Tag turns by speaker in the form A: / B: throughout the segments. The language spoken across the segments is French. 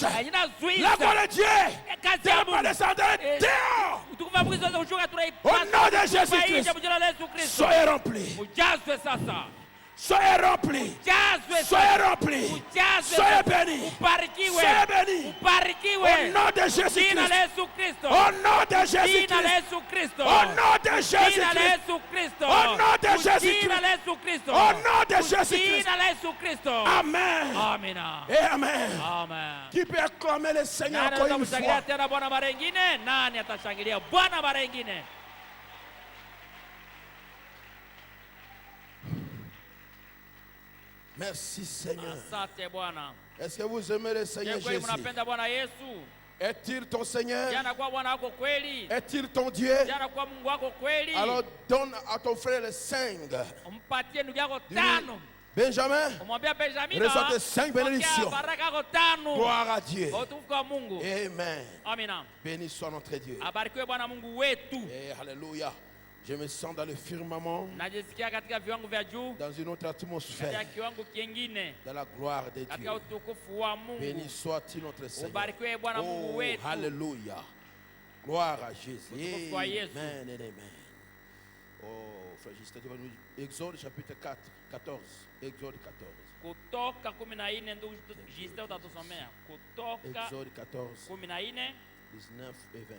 A: La gloire de Dieu n'est pas descendue dehors. Au nom de Jésus-Christ, soyez remplis. Soyez remplis. Soyez remplis. Soyez bénis. Soyez bénis. Au nom de Jésus-Christ. Au nom de Jésus-Christ. Au nom de Jésus-Christ. Au nom de Jésus-Christ. Au nom de Jésus-Christ. Amen.
B: Amen.
A: Et amen.
B: Amen.
A: Qui peut acclamer le Seigneur
B: Nani
A: encore une
B: atamshangilia
A: fois?
B: tena Bwana mara nyingine? Nani atashangilia Bwana mara nyingine?
A: Merci Seigneur.
B: Asante Bwana.
A: Est-ce que vous aimez le Seigneur
B: Je kweli
A: Jésus?
B: mnapenda Bwana Yesu?
A: Est-il ton Seigneur?
B: Jana kwa Bwana wako kweli?
A: Est-il ton Dieu?
B: Jana kwa Mungu wako kweli?
A: Alors donne à ton frère les 5.
B: Mpatie ndugu yako
A: Dis-lui,
B: 5.
A: Benjamin,
B: Umwambia Benjamin,
A: reçois tes 5
B: pokea
A: bénédictions.
B: baraka yako 5.
A: Gloire à Dieu.
B: Kwa utukufu wa Mungu.
A: Amen.
B: Amina.
A: Béni soit notre Dieu.
B: Abarikiwe Bwana Mungu wetu.
A: Et alléluia. Je me sens dans le firmament,
B: Najisikia katika viwango vya juu,
A: dans une autre
B: katika
A: atmosphère,
B: kiwango kingine,
A: dans la gloire de Dieu.
B: katika utukufu wa Mungu.
A: Béni soit-il notre Seigneur.
B: Ubarikiwe Bwana Mungu
A: Oh,
B: wetu.
A: alléluia. Gloire à Jésus.
B: Utukufu kwa Yesu.
A: Amen et amen. Oh, frère Justin, tu vas nous Exode chapitre 4, 14. Exode 14.
B: Kutoka 14, ndugu Justin utatusomea. Kutoka
A: Exode 14,
B: 14,
A: 19 et 20.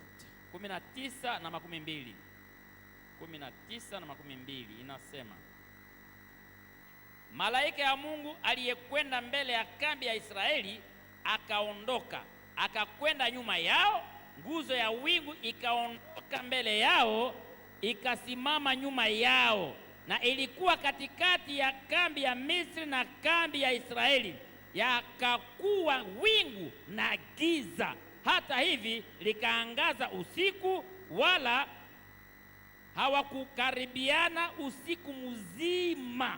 B: 19 na 12. 19 na 12 inasema, malaika ya Mungu aliyekwenda mbele ya kambi ya Israeli akaondoka, akakwenda nyuma yao, nguzo ya wingu ikaondoka mbele yao, ikasimama nyuma yao, na ilikuwa katikati ya kambi ya Misri na kambi ya Israeli, yakakuwa wingu na giza, hata hivi likaangaza usiku, wala hawakukaribiana usiku mzima.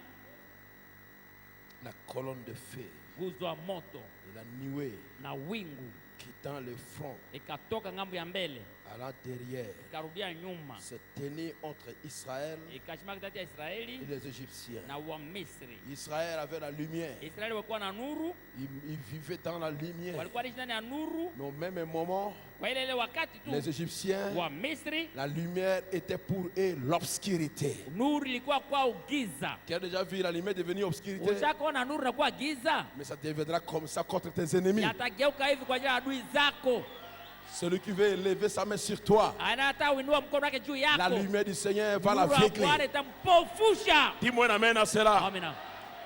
A: La colonne de feu
B: Nguzo ya moto
A: et la nuée
B: na wingu
A: quittant le front,
B: ikatoka ngambo ya mbele
A: allant derrière,
B: ikarudia nyuma,
A: se tenait entre Israël
B: ikashimama kati ya Israeli
A: et les Égyptiens.
B: na Wamisri.
A: Israël avait la lumière.
B: Israeli walikuwa na nuru,
A: Ils vivaient dans la lumière.
B: walikuwa wanaishi ndani ya nuru.
A: Mais au même moment,
B: Kwa ile wakati tu
A: les Égyptiens,
B: Wamisri,
A: la lumière était pour eux l'obscurité.
B: nuru ilikuwa kwao giza.
A: Tu as déjà vu la lumière devenir obscurité?
B: Ushakuona nuru na kuwa giza,
A: Mais ça deviendra comme ça contre tes ennemis.
B: yatageuka hivi kwa ajili ya adui zako.
A: Celui qui veut lever sa main sur toi,
B: Anataka uinua mkono wake juu
A: la
B: yako,
A: lumière du Seigneur va
B: nuru ya
A: l'aveugler.
B: Bwana itampofusha.
A: Dis-moi amen à cela.
B: Amina.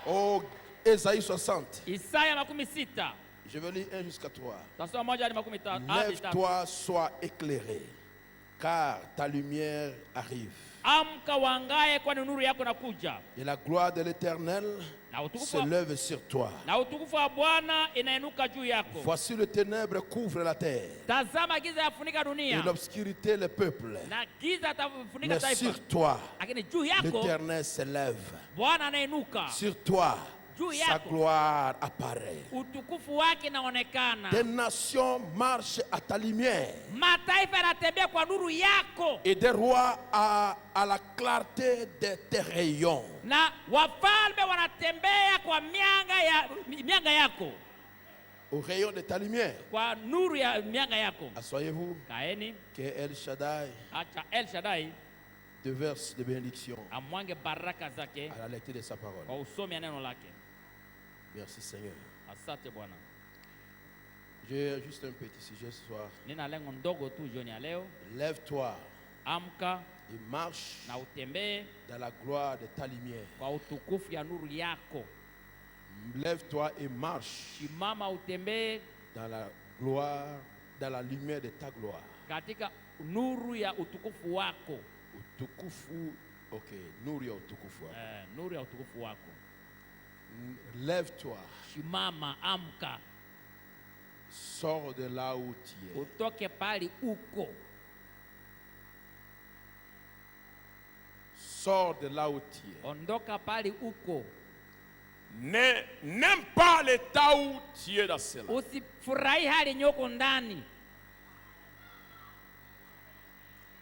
A: Oh, Ésaïe 60.
B: Isaya 16.
A: Je vais lire 1 jusqu'à 3.
B: Tasoma 1 hadi 13.
A: Lève-toi, sois éclairé, car ta lumière arrive.
B: Amka wangae, kwani nuru yako nakuja,
A: Et la gloire de l'Éternel se lève sur toi.
B: na utukufu wa Bwana inainuka juu yako.
A: Voici le ténèbre couvre la terre,
B: Tazama giza yafunika
A: et
B: dunia,
A: l'obscurité le peuple.
B: na giza tafunika
A: Mais
B: taifa,
A: sur toi,
B: lakini juu yako
A: l'Éternel se lève.
B: Bwana anainuka.
A: Sur toi,
B: Juu
A: sa
B: yako
A: gloire apparaît.
B: utukufu wake naonekana.
A: Des nations marchent à ta lumière,
B: Mataifa yanatembea kwa nuru yako,
A: et des rois à la clarté de tes rayons.
B: na wafalme wanatembea kwa mianga yako,
A: Au rayon de ta lumière.
B: kwa nuru ya mianga yako.
A: Asseyez-vous,
B: Kaeni,
A: que El Shaddai
B: acha El Shaddai
A: déverse de bénédictions
B: amwange baraka zake
A: à la lecture de sa parole.
B: kwa usomi ya neno lake.
A: Merci Seigneur.
B: Asante Bwana.
A: J'ai juste un petit sujet ce soir.
B: Nina lengo ndogo tu jioni ya leo.
A: Lève-toi
B: Amka
A: et marche
B: na utembee
A: dans la gloire de ta lumière.
B: kwa utukufu ya nuru yako.
A: Lève-toi et marche
B: Simama utembee
A: dans la gloire, dans la lumière de ta gloire.
B: katika nuru ya utukufu wako.
A: Utukufu, ok, nuru ya utukufu wako.
B: Nuru ya utukufu wako.
A: Lève-toi,
B: Simama, amka,
A: sors de là où tu es.
B: utoke pali uko.
A: Sors de là où tu es.
B: Ondoka pali uko.
A: N'aime pas l'état où tu es dans cela.
B: Usifurahi hali nyoko ndani.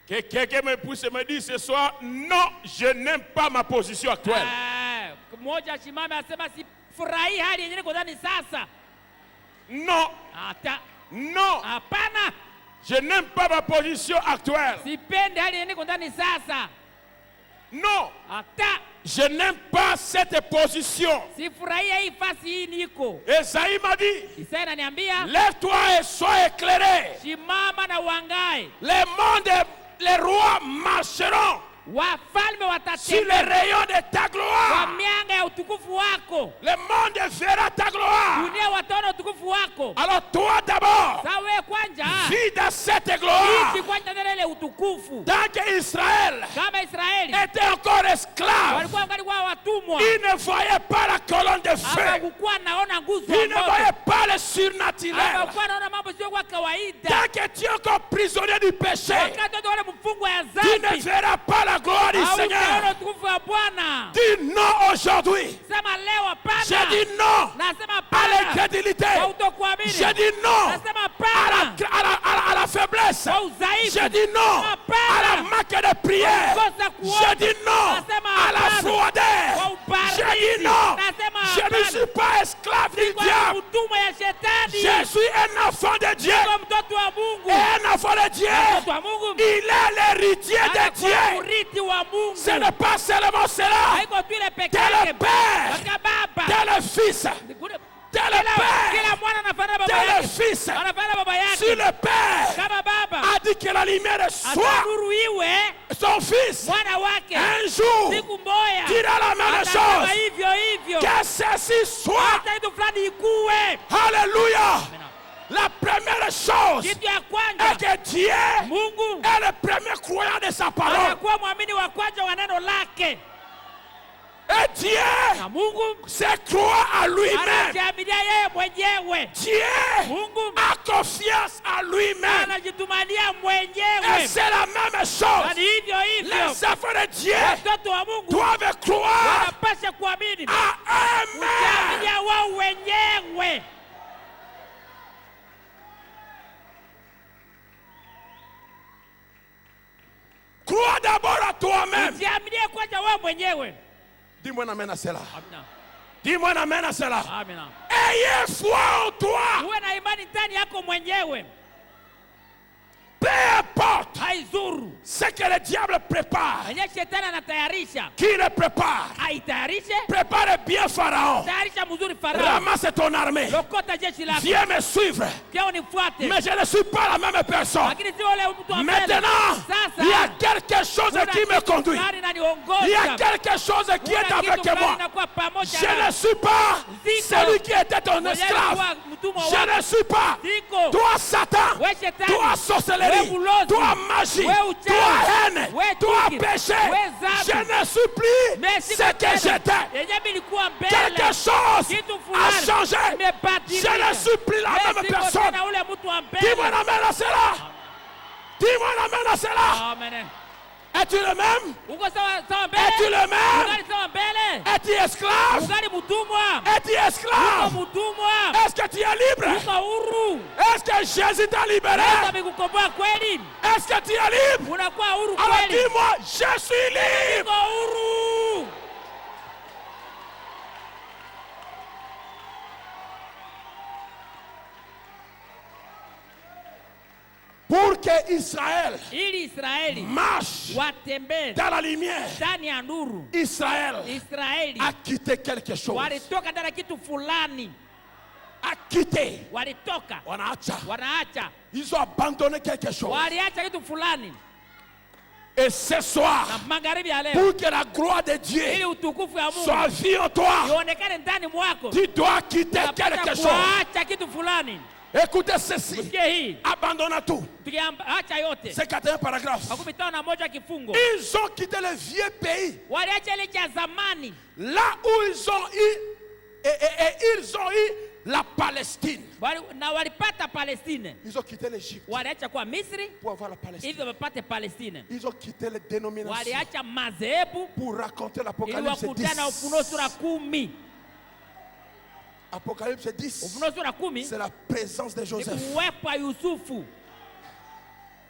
A: Que quelqu'un me pousse et me dit ce soir, non, je n'aime pas ma position actuelle.
B: Mmoja simame asema sifurahi hali yenyewe niko ndani sasa.
A: Non.
B: Hata.
A: Non.
B: Hapana.
A: Je n'aime pas ma position actuelle.
B: Sipendi hali niko ndani sasa.
A: Non.
B: Hata.
A: Je n'aime pas cette position.
B: Sifurahia hii fasi hii niko.
A: Esaïe m'a dit,
B: Isaya ananiambia,
A: lève-toi et sois éclairé.
B: simama na uangae.
A: Les mondes, les rois marcheront
B: Wafalme
A: sur les
B: watatembea
A: rayons de ta
B: kwa
A: gloire.
B: mianga ya utukufu wako.
A: Le monde verra ta gloire.
B: Dunia wataona utukufu wako.
A: Alors toi d'abord,
B: Sawe kwanja.
A: vis dans cette gloire.
B: Ishi kwanja ndani ile utukufu.
A: Tant qu'Israël
B: Kama Israeli
A: était encore esclave,
B: walikuwa wangalikuwa watumwa.
A: il ne voyait pas la colonne de feu.
B: Hawakuwa naona nguzo ya
A: Il ne
B: moto.
A: voyait pas le surnaturel.
B: Hawakuwa naona mambo sio kwa kawaida.
A: Tant que tu es encore prisonnier du péché,
B: Wakati wote wale mfungwa ya
A: tu ne
B: dhambi.
A: verras pas la gloire du Seigneur.
B: Hautaona utukufu wa Bwana.
A: Dis non aujourd'hui.
B: Sema leo hapana.
A: J'ai dit non
B: Nasema
A: à
B: hapana.
A: l'incrédulité.
B: Kwa kutokuamini.
A: J'ai dit non
B: Nasema
A: à
B: hapana.
A: la faiblesse.
B: Kwa udhaifu.
A: J'ai dit non à la manque de prière.
B: Kukosa kuomba.
A: J'ai dit non
B: Nasema
A: à la
B: hapana.
A: froideur.
B: Kwa ubaridi.
A: J'ai dit non.
B: Nasema
A: Je ne
B: hapana.
A: suis pas esclave du
B: Kwa
A: diable.
B: mtumwa ya shetani.
A: Je suis un enfant de Dieu.
B: Kwa mtoto wa Mungu.
A: Et un enfant de Dieu,
B: Mtoto wa Mungu.
A: il est l'héritier de
B: Anakuwa
A: Dieu.
B: urithi wa Mungu.
A: Ce n'est pas seulement cela.
B: Haiko tu ile peke
A: T'es le
B: yake.
A: père,
B: Waka baba.
A: t'es le fils, t'es le père,
B: Kila mwana anafanana baba
A: t'es le
B: yake.
A: fils.
B: Anafanana baba yake.
A: Si le père
B: Kama baba
A: a dit que la lumière soit
B: hata nuru iwe,
A: son fils,
B: mwana wake
A: un jour
B: siku moja
A: dira la même
B: atasema
A: chose.
B: hivyo hivyo.
A: Que ceci soit.
B: Hata kitu fulani ikuwe.
A: Alléluia. La première chose
B: Kitu ya
A: est
B: kwanza,
A: que Dieu
B: Mungu
A: est le premier croyant de sa parole.
B: anakuwa mwamini wa kwanza wa neno lake,
A: Et Dieu
B: na Mungu
A: se croit à lui-même.
B: anajiaminia yeye mwenyewe.
A: Dieu
B: Mungu
A: a confiance à lui-même.
B: anajitumania
A: Et
B: mwenyewe.
A: c'est la même
B: Na
A: chose.
B: ni hivyo hivyo
A: Les enfants de Dieu
B: watoto wa Mungu
A: doivent croire
B: wanapaswa kuamini,
A: à eux-mêmes.
B: kujiaminia wao wenyewe.
A: Crois d'abord à toi-même.
B: Jiaminie kwanza wewe mwenyewe.
A: Dis-moi un amen à cela.
B: Amina.
A: Dis-moi un amen à cela.
B: Amina.
A: Ayez foi en toi.
B: Uwe na imani ndani yako mwenyewe.
A: Peu importe
B: Haizuru.
A: ce que le diable prépare.
B: Mwenye shetani anatayarisha.
A: Qui le prépare?
B: Aitayarishe.
A: Prépare bien Pharaon.
B: Tayarisha mzuri Farao.
A: Ramasse ton armée.
B: Lokota jeshi lako.
A: Viens me suivre.
B: Kia unifuate.
A: Mais je ne suis pas la même personne.
B: Lakini sio ule mtu wa mbele.
A: Maintenant,
B: Sasa.
A: il y a quelque chose qui me conduit. Il y a quelque chose qui est avec moi. Je ne suis pas celui qui était ton esclave. Je ne suis pas toi Satan, toi sorcellerie, toi magie, toi haine, toi péché. Je ne suis plus ce que j'étais. Quelque chose a changé. Je ne suis plus la même personne. Dis-moi amen à cela. Dis-moi amen à cela.
B: Amen.
A: Es-tu le même?
B: Uko sawa mbele?
A: Es-tu le même?
B: Ugali sawa mbele?
A: Es-tu esclave?
B: Ugali mtumwa?
A: Es-tu esclave?
B: Uko mtumwa?
A: Est-ce que tu es libre?
B: Uko huru?
A: Est-ce que Jésus t'a libéré?
B: Yesu amekukomboa kweli?
A: Est-ce que tu es libre?
B: Unakuwa huru
A: Alors
B: kweli?
A: dis-moi, je suis libre.
B: Uko huru?
A: Pour que Israël
B: Ili Israeli
A: marche
B: watembee
A: dans la lumière,
B: ndani ya nuru.
A: Israël
B: Israeli
A: a quitté quelque chose.
B: walitoka ndani ya kitu fulani,
A: A quitté.
B: walitoka wanaacha,
A: Ils ont abandonné quelque chose.
B: waliacha kitu fulani.
A: Et ce soir,
B: Na magharibi ya leo,
A: pour que la gloire de
B: ili
A: Dieu
B: utukufu ya Mungu
A: soit vue en toi,
B: ionekane ndani mwako,
A: tu dois quitter
B: unapaswa
A: quelque chose.
B: kuacha kitu fulani.
A: Écoutez ceci.
B: Sikia hii,
A: Abandonnons tout.
B: tukiacha yote.
A: C'est 41 paragraphes.
B: 51 kifungo.
A: Ils ont quitté le vieux pays.
B: Waliacha ile cha zamani,
A: Là où ils ont eu, ils ont eu la Palestine.
B: na walipata Palestine.
A: Ils ont quitté l'Égypte
B: Waliacha kwa Misri
A: pour avoir la Palestine.
B: ili wapate Palestine.
A: Ils ont quitté les dénominations
B: Waliacha madhehebu
A: pour raconter
B: ili
A: l'Apocalypse
B: wakutana na
A: 10.
B: Ufunuo sura 10.
A: Apocalypse 10,
B: Ufunuo sura 10
A: c'est la présence de
B: ni
A: Joseph.
B: kuwepo wa Yusufu,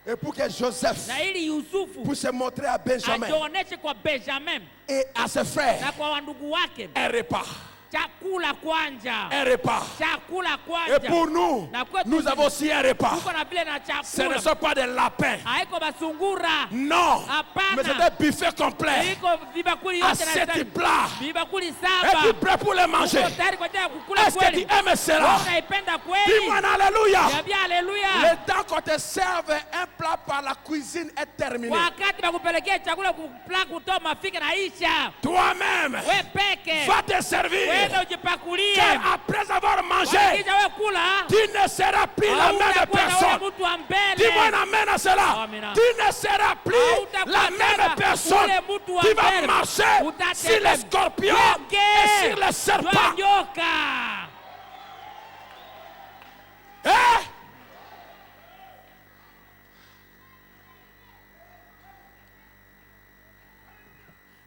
A: Et pour que Joseph
B: na ili Yusufu
A: puisse se montrer à Benjamin
B: ajioneshe kwa Benjamin
A: et à ses frères
B: na kwa wandugu wake
A: un repas.
B: chakula kwanja,
A: un repas.
B: chakula
A: Et
B: kwanja.
A: pour nous,
B: Na kwetu
A: nous avons aussi un repas.
B: tuko na vile na
A: Ce ne
B: chakula,
A: sont pas des lapins.
B: haiko basungura,
A: Non.
B: Hapana.
A: Mais c'est un buffet complet.
B: iko vibakuli
A: À
B: yote na
A: 7
B: sita.
A: plats.
B: Vibakuli
A: Es-tu
B: 7.
A: prêt pour les manger?
B: Uko tayari kwa ajili ya kukula
A: Est-ce que tu
B: kweli?
A: aimes cela?
B: Wewe unaipenda kweli?
A: Dis-moi un alléluia.
B: Niambia haleluya.
A: Le temps qu'on te serve un plat par la cuisine est terminé.
B: Wakati bakupelekea chakula kupla kutoa mafika na isha.
A: Toi-même,
B: We peke.
A: va te servir.
B: Wewe ujipakulie.
A: Car après avoir mangé,
B: Kisha wewe kula.
A: tu ne seras plus la même personne.
B: Mtu wa mbele.
A: Dis-moi un amen à cela.
B: Amina.
A: Tu ne seras plus la même personne. Tu vas marcher sur les scorpions et sur les serpents. Hein?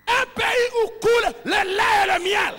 A: Un pays où coule le lait et le miel.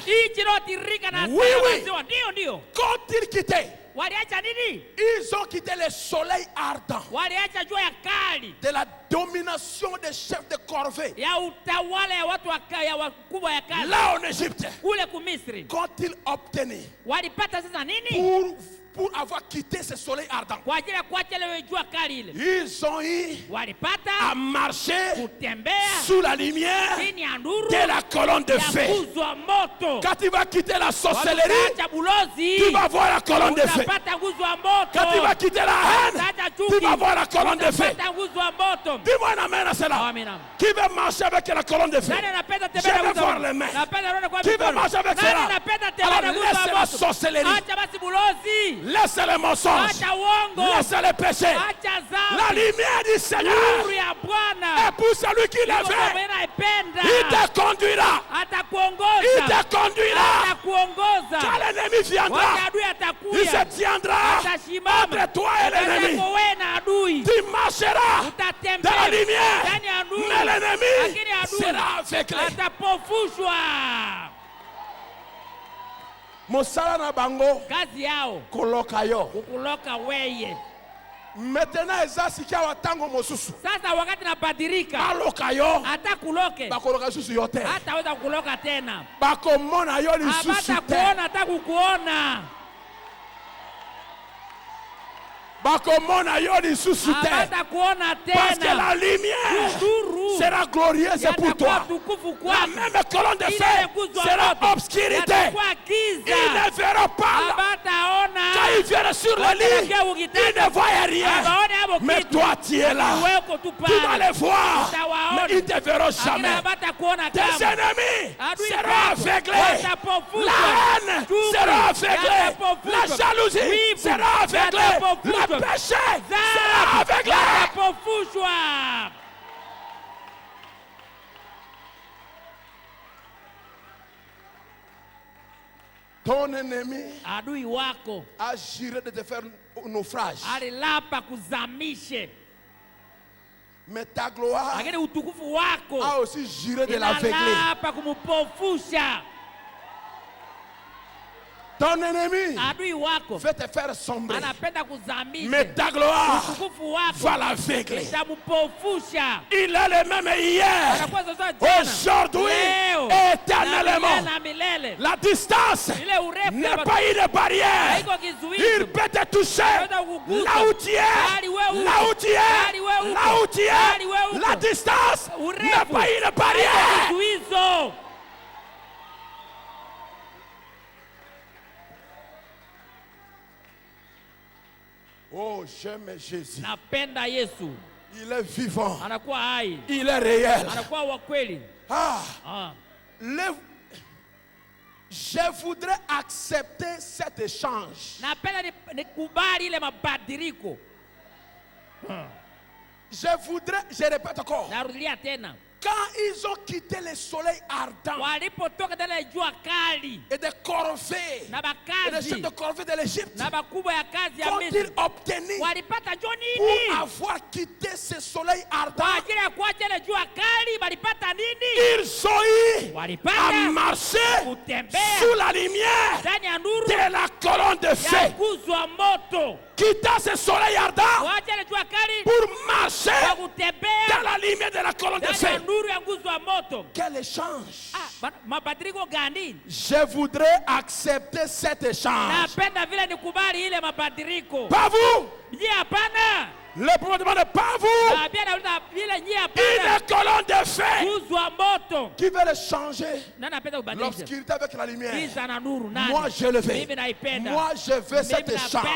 A: Oui, oui.
B: Ndio.
A: Qu'ont-ils quitté?
B: Waliacha nini?
A: Ils ont quitté le soleil ardent
B: Waliacha jua ya kali.
A: de la domination des chefs de corvée.
B: Ya utawala ya watu ya wakubwa ya kazi.
A: Là en Égypte,
B: Kule kumisri.
A: qu'ont-ils obtenu
B: Walipata sasa nini?
A: pour avoir quitté ce soleil ardent?
B: Kwa ajili ya kuacha ile jua kali ile.
A: Ils ont eu
B: Walipata
A: à marcher
B: kutembea
A: sous la lumière
B: chini ya nuru
A: de la colonne de
B: ya
A: feu.
B: nguzo moto.
A: Quand tu vas quitter la sorcellerie,
B: Wakati bulozi,
A: tu vas voir la colonne de feu.
B: utapata nguzo ya moto.
A: Quand tu vas quitter la haine, tu vas voir la colonne de feu.
B: Utapata nguzo ya moto.
A: Dis-moi un amen à cela.
B: Amina.
A: Qui veut marcher avec la colonne de feu?
B: Nani anapenda
A: Je
B: tembea na
A: vais
B: nguzo?
A: voir les mains.
B: Napenda roho kwa
A: Qui veut
B: mikono.
A: marcher avec
B: Nani
A: cela?
B: anapenda tembea na
A: Alors
B: nguzo ya
A: laisse la
B: moto?
A: sorcellerie.
B: Acha basi bulozi.
A: Laisse les mensonges.
B: Acha uongo.
A: Laisse les péchés.
B: Acha
A: La
B: dhambi.
A: lumière du Seigneur
B: Nuru ya Bwana.
A: est pour celui qui le veut. Il te conduira. Il
B: Atakuongoza.
A: te conduira.
B: Atakuongoza.
A: Quand l'ennemi viendra,
B: Wakati adui
A: il se
B: atakuja.
A: tiendra
B: Atasimama.
A: entre toi et l'ennemi.
B: Yako wewe na adui.
A: Tu marcheras dans
B: Utatembea
A: la lumière,
B: ndani ya nuru.
A: mais l'ennemi
B: Lakini adui
A: sera aveuglé.
B: atapofushwa.
A: Mosala na bango
B: Kazi yao
A: koloka yo.
B: kukuloka weye.
A: Maintenant eza sikia watango mosusu.
B: Sasa wakati napadirika
A: Baloka yo.
B: hata kuloke
A: Bakoloka susu yo te.
B: hataweza kuloka tena.
A: Bakomona yo lisusu
B: Habata
A: te.
B: kuona hata kukuona.
A: Bakomona yo lisusu te.
B: Habata kuona
A: Parce que
B: tena.
A: la lumière
B: Nuru
A: sera glorieuse pour toi.
B: yatakuwa tukufu
A: La
B: kwako.
A: même colonne de
B: Ile
A: feu
B: nguzo ya
A: sera
B: moto
A: obscurité.
B: yatakuwa
A: Ils
B: giza.
A: ne verront pas.
B: Habataona.
A: Quand ils viennent sur le lit, ils ne voient rien.
B: Habaone hapo
A: Mais
B: kitu.
A: toi, tu es là.
B: Weko tu
A: Tu vas
B: pale.
A: les voir.
B: Utawaona.
A: Mais ils ne te verront
B: Lakini
A: jamais.
B: habata kuona
A: Tes
B: kama.
A: ennemis
B: Adui
A: seront
B: zako
A: aveuglés.
B: watapofushwa.
A: La haine
B: Chuki
A: sera aveuglée.
B: yatapofushwa.
A: La jalousie
B: Wivu
A: sera aveuglée.
B: yatapofushwa.
A: Le péché sera
B: Dhambi
A: aveuglé.
B: yatapofushwa.
A: Ton ennemi
B: Adui wako
A: a juré de te faire naufrage.
B: alilapa kuzamishe,
A: Mais ta gloire
B: lakini utukufu wako
A: a aussi juré de l'aveugler.
B: inalapa kumupofusha.
A: Ton ennemi
B: Adui wako
A: veut te faire sombrer.
B: anapenda kuzamisha.
A: Mais ta gloire
B: Utukufu wako
A: va l'aveugler.
B: itamupofusha.
A: Il est le même hier,
B: Anakuwa sasa jana,
A: aujourd'hui,
B: leo,
A: éternellement.
B: na milele.
A: La distance
B: Ile urefu
A: n'est
B: ya
A: pas une barrière.
B: haiko
A: Il
B: kizuizi.
A: peut te toucher
B: Anaweza kukugusa.
A: là où tu es,
B: Mahali wewe uko.
A: là où tu es,
B: Mahali wewe uko.
A: là où tu
B: Mahali
A: es.
B: wewe uko.
A: La distance n'est
B: Urefu
A: pas une
B: haiko
A: barrière.
B: kizuizo.
A: Oh, j'aime Jésus.
B: Napenda Yesu,
A: Il est vivant.
B: anakuwa hai,
A: Il est réel.
B: anakuwa wa kweli.
A: Ah, je voudrais accepter cet échange.
B: Napenda nikubali ile mabadiliko.
A: Je répète encore.
B: Narudia tena,
A: Quand ils ont quitté le soleil ardent
B: walipotoka ndani ya jua kali
A: et des corvées
B: na
A: et des chefs
B: bakazi
A: de corvée de l'Égypte,
B: na bakubwa ya kazi ya
A: qu'ont-ils
B: Misri,
A: obtenu
B: walipata jo
A: pour
B: nini?
A: avoir quitté ce soleil ardent?
B: Kwa ajili ya kuacha ile jua kali walipata nini?
A: Ils ont eu à
B: Walipata
A: marcher
B: kutembea
A: sous la lumière
B: ndani ya nuru
A: de la colonne de
B: ya
A: feu.
B: nguzo ya moto.
A: Quitter ce soleil ardent
B: Waacha ile jua kali
A: pour marcher marcher dans la lumière de la colonne de feu. Quel échange! Je voudrais accepter cet échange. Pas vous! Le prophète demande pas vous! Une colonne de feu qui veut le changer. L'obscurité avec la lumière. Moi je le veux. Moi je veux cet échange.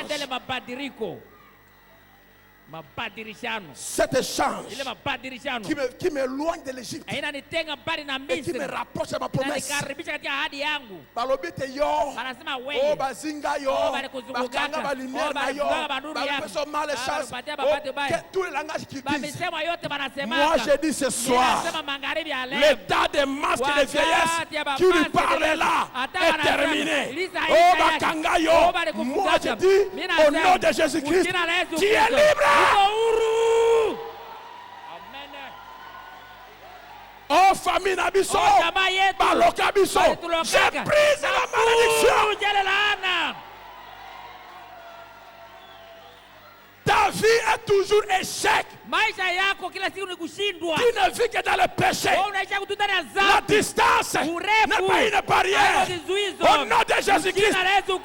A: Cet échange qui m'éloigne de l'Égypte et qui me rapproche de ma promesse. Balobite yo, oh bazinga yo, bakanga ba lumière na yo, bapeso mal chance. Tous les langages qui disent. Moi je dis ce soir, l'état des masques et des vieillesses qui lui parlait là est terminé. Oh bakanga yo, moi je dis au nom de Jésus-Christ, tu es libre. Oh famille Nabiso, Baloka Biso, j'ai pris la malédiction. Ta vie est toujours échec. Tu ne vis que dans le péché. La distance n'est pas une barrière. Au nom de Jésus-Christ,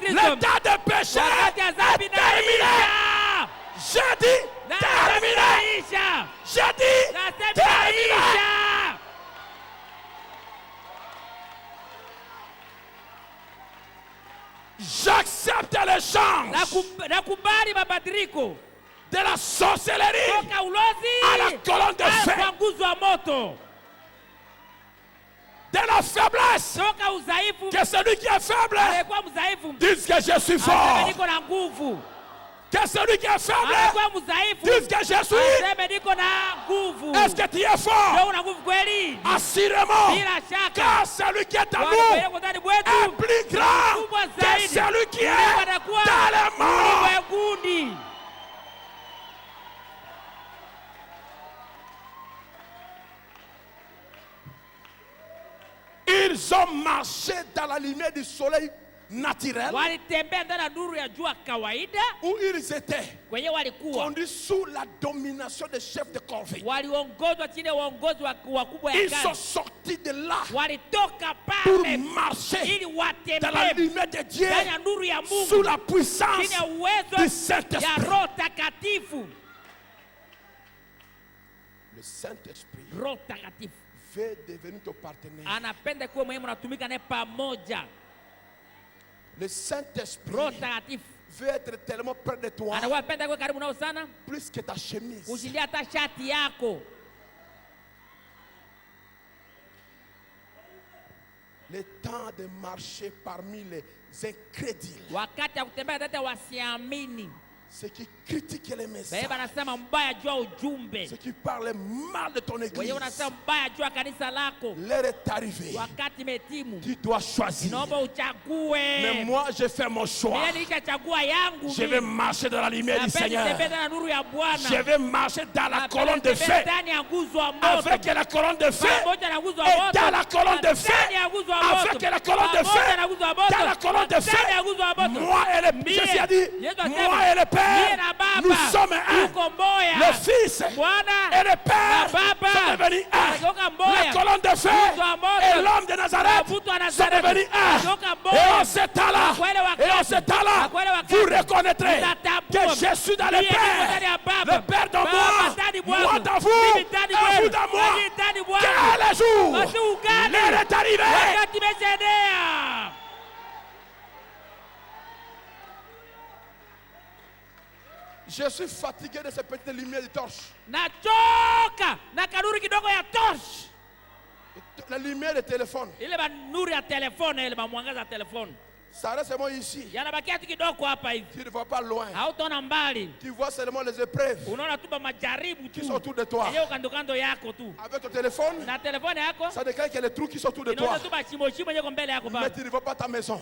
A: l'état de péché est terminé. J'ai dit terminé. J'ai dit terminé. J'accepte l'échange de la sorcellerie à la colonne de feu, de la faiblesse, que celui qui est faible dise que je suis fort. Que celui qui est faible dise que je suis. Est-ce que tu es fort? Assurément. Car celui qui est en nous est plus grand que celui qui est dans les morts. Ils ont marché dans la lumière du soleil naturel où ils étaient conduits sous la domination des chefs de corvée. Ils sont sortis de là pour marcher dans la lumière de Dieu sous la puissance du Saint-Esprit. Le Saint-Esprit veut devenir ton partenaire. Le Saint-Esprit veut être tellement près de toi, plus que ta chemise. Le temps de marcher parmi les incrédules, ceux qui critiquent les messages, ceux qui parlent mal de ton église, l'heure est arrivée. Tu dois choisir. Mais moi, je fais mon choix. Je vais marcher dans la lumière du Seigneur. Je vais marcher dans la colonne de feu. Avec la colonne de feu. Et dans la colonne de feu. Avec la colonne de feu. Dans la colonne de feu. Moi et le Père, Jésus a dit, moi et le Père, nous sommes un. Le Fils et le Père sont devenus un. La colonne de feu et l'homme de Nazareth sont devenus un. Et en ce temps-là, vous reconnaîtrez que je suis dans le Père. Le Père dans moi dans vous, et vous dans moi. Quel jour l'heure est arrivée. Je suis fatigué de ces petites lumières de torche. La lumière de téléphone. Ça reste seulement ici. Tu ne vois pas loin. Tu vois seulement les épreuves qui sont autour de toi. Avec ton téléphone, ça déclare qu'il y a des trous qui sont autour de toi. Mais tu ne vois pas ta maison.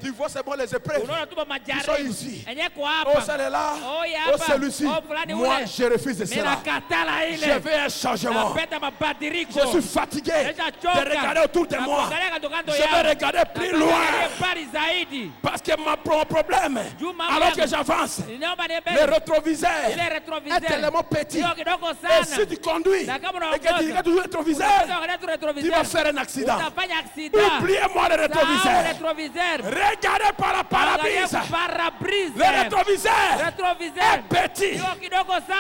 A: Tu vois seulement les épreuves qui sont ici. Oh, celle-là. Oh, celui-ci. Moi, je refuse de cela. Je veux un changement. Je suis fatigué de regarder autour de moi. Je veux regarder plus loin. Parce que mon problème, alors que j'avance, le rétroviseur est tellement petit. Et si tu conduis et que tu regardes toujours le rétroviseur, tu vas faire un accident. Oubliez-moi le rétroviseur. Regardez par la pare-brise. Le rétroviseur est petit.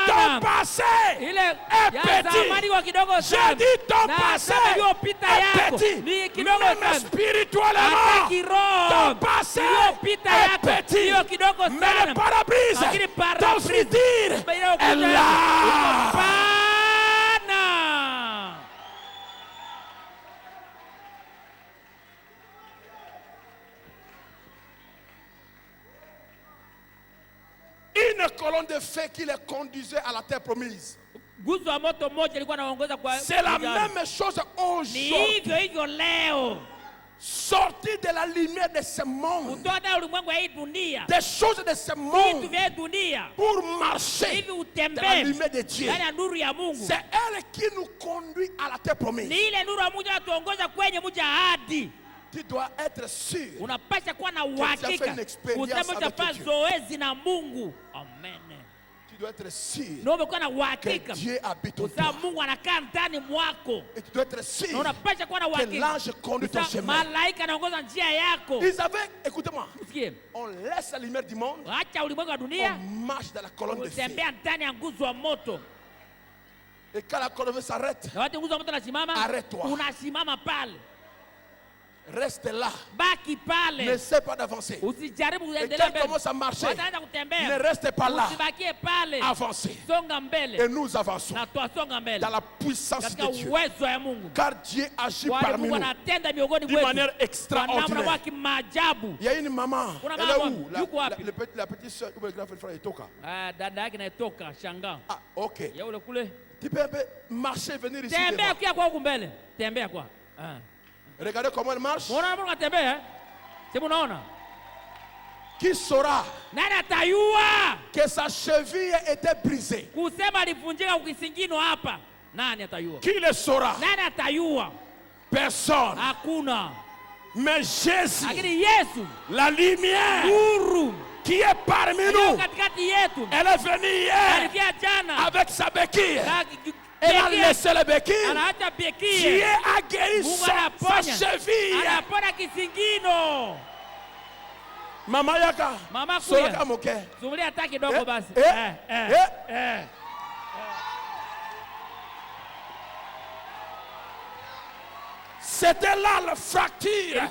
A: Ton passé est petit. J'ai dit ton passé est petit. Même spirituellement, ton passé est petit. Mais le pare-brise, ton futur est là. Une colonne de feu qui les conduisait à la terre promise. C'est la même chose aujourd'hui. Sortir de la lumière de ce monde, des choses de ce monde, pour marcher dans la lumière de Dieu. C'est elle qui nous conduit à la terre promise. Tu dois être sûr que tu as fait une expérience avec Dieu.
B: Amen.
A: Tu dois être sûr que Dieu habite en toi. Et tu dois être sûr que l'ange conduit ton chemin. Ils avaient, écoutez-moi, on laisse la lumière du monde, on marche dans la colonne de feu. Et quand la colonne s'arrête, arrête-toi. Reste là. N'essaie pas d'avancer. Et quand commence à marcher, ne reste pas là. Avancez. Et nous avançons dans la puissance de Dieu. Car Dieu agit parmi nous d'une manière extraordinaire. Il y a une maman. Elle est où? La petite soeur ou le grand frère est Toka. Ah, ok. Tu peux un peu marcher et venir ici. Regardez comment elle marche. Qui saura que sa cheville était brisée? Qui le saura? Personne. Mais Jésus, la lumière qui est parmi nous, elle est venue hier avec sa béquille. Elle a laissé le béquille. Dieu a guéri sa cheville. Mama yaka. Solaka moke. C'était là la fracture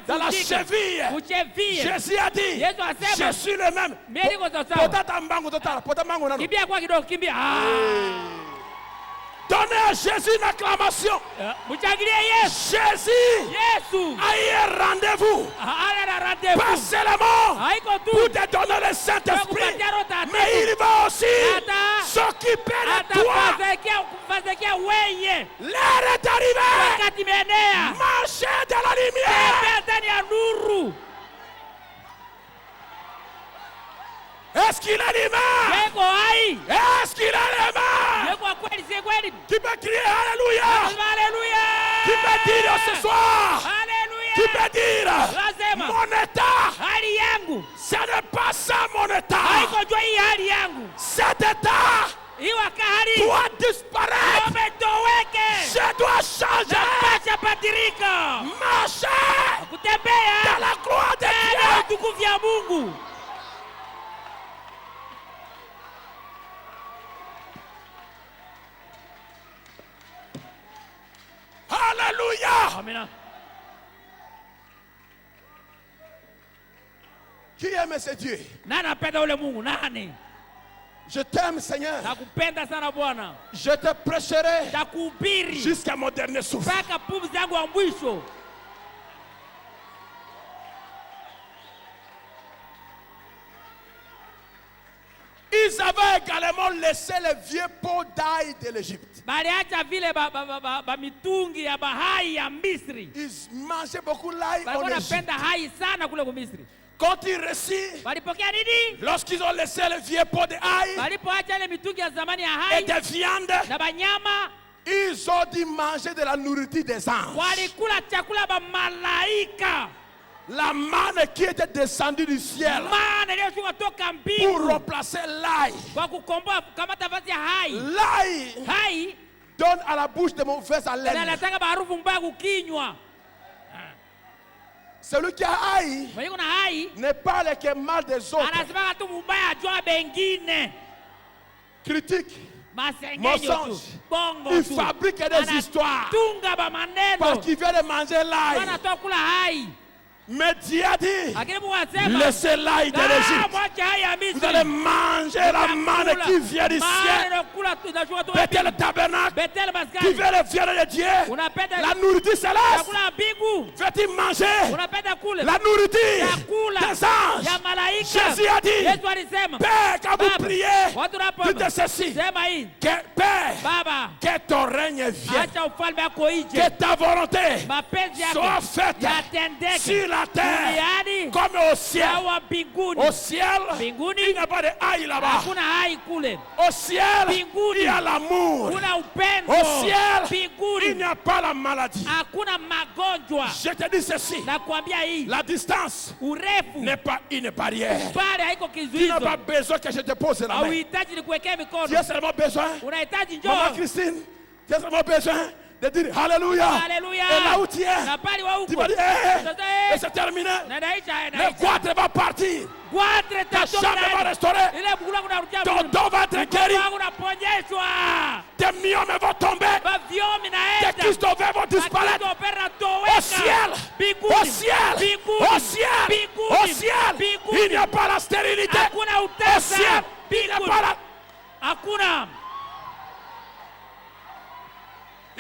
A: dans la cheville. Jésus a dit, je suis le même. Donnez à Jésus une acclamation. Jésus a eu un rendez-vous. Pas seulement pour te donner le Saint-Esprit, mais il va aussi s'occuper de toi. L'heure est arrivée. Marchez dans la lumière. Est-ce qu'il a les mains? Est-ce qu'il a les mains? Tu peux crier Alléluia. Tu peux dire ce soir. Tu peux dire mon état. Ce n'est pas ça mon état. Cet état doit disparaître. Je dois changer. Marcher dans la gloire de Dieu. Alléluia.
B: Amen.
A: Qui aime ce Dieu? Je t'aime, Seigneur. Je te prêcherai jusqu'à mon dernier souffle. Ils avaient également laissé les vieux pots d'ail de l'Égypte. Ils mangeaient beaucoup l'ail en Égypte. Quand ils réussissent, lorsqu'ils ont laissé les vieux pots d'ail et de viande, ils ont dû manger de la nourriture des anges. La manne qui était descendue du ciel pour remplacer l'ail. L'ail donne à la bouche de mauvaise haleine. Celui qui a haï ne parle que mal des autres. Critique, mensonge. Il fabrique des histoires parce qu'il vient de manger l'ail. Mais Dieu a dit, laissez l'ail de l'Égypte. Vous allez manger la manne qui vient du ciel. Bethel le tabernacle qui vient de de Dieu. La nourriture céleste. Veux-tu manger la nourriture des anges? Jésus a dit, Père, quand vous priez, dites ceci, Père, que ton règne vienne, que ta volonté soit faite sur la terre comme au ciel. Au ciel, il n'y a pas de haï là-bas. Au ciel, il y a l'amour. Au ciel, il n'y a pas la maladie. Je te dis ceci, la distance n'est pas une barrière. Tu n'as pas besoin que je te pose la main. Tu as seulement besoin, Maman Christine, tu as seulement besoin de dire Alléluia. Et là où tu es, tu vas dire et c'est terminé. Le goitre va partir. Ta chambre va restaurer. Ton dos va être guéri. Tes myomes vont tomber. Tes kystes ovaires vont disparaître. Au ciel, au ciel, au ciel, au ciel, il n'y a pas la stérilité. Au ciel, il n'y a pas la...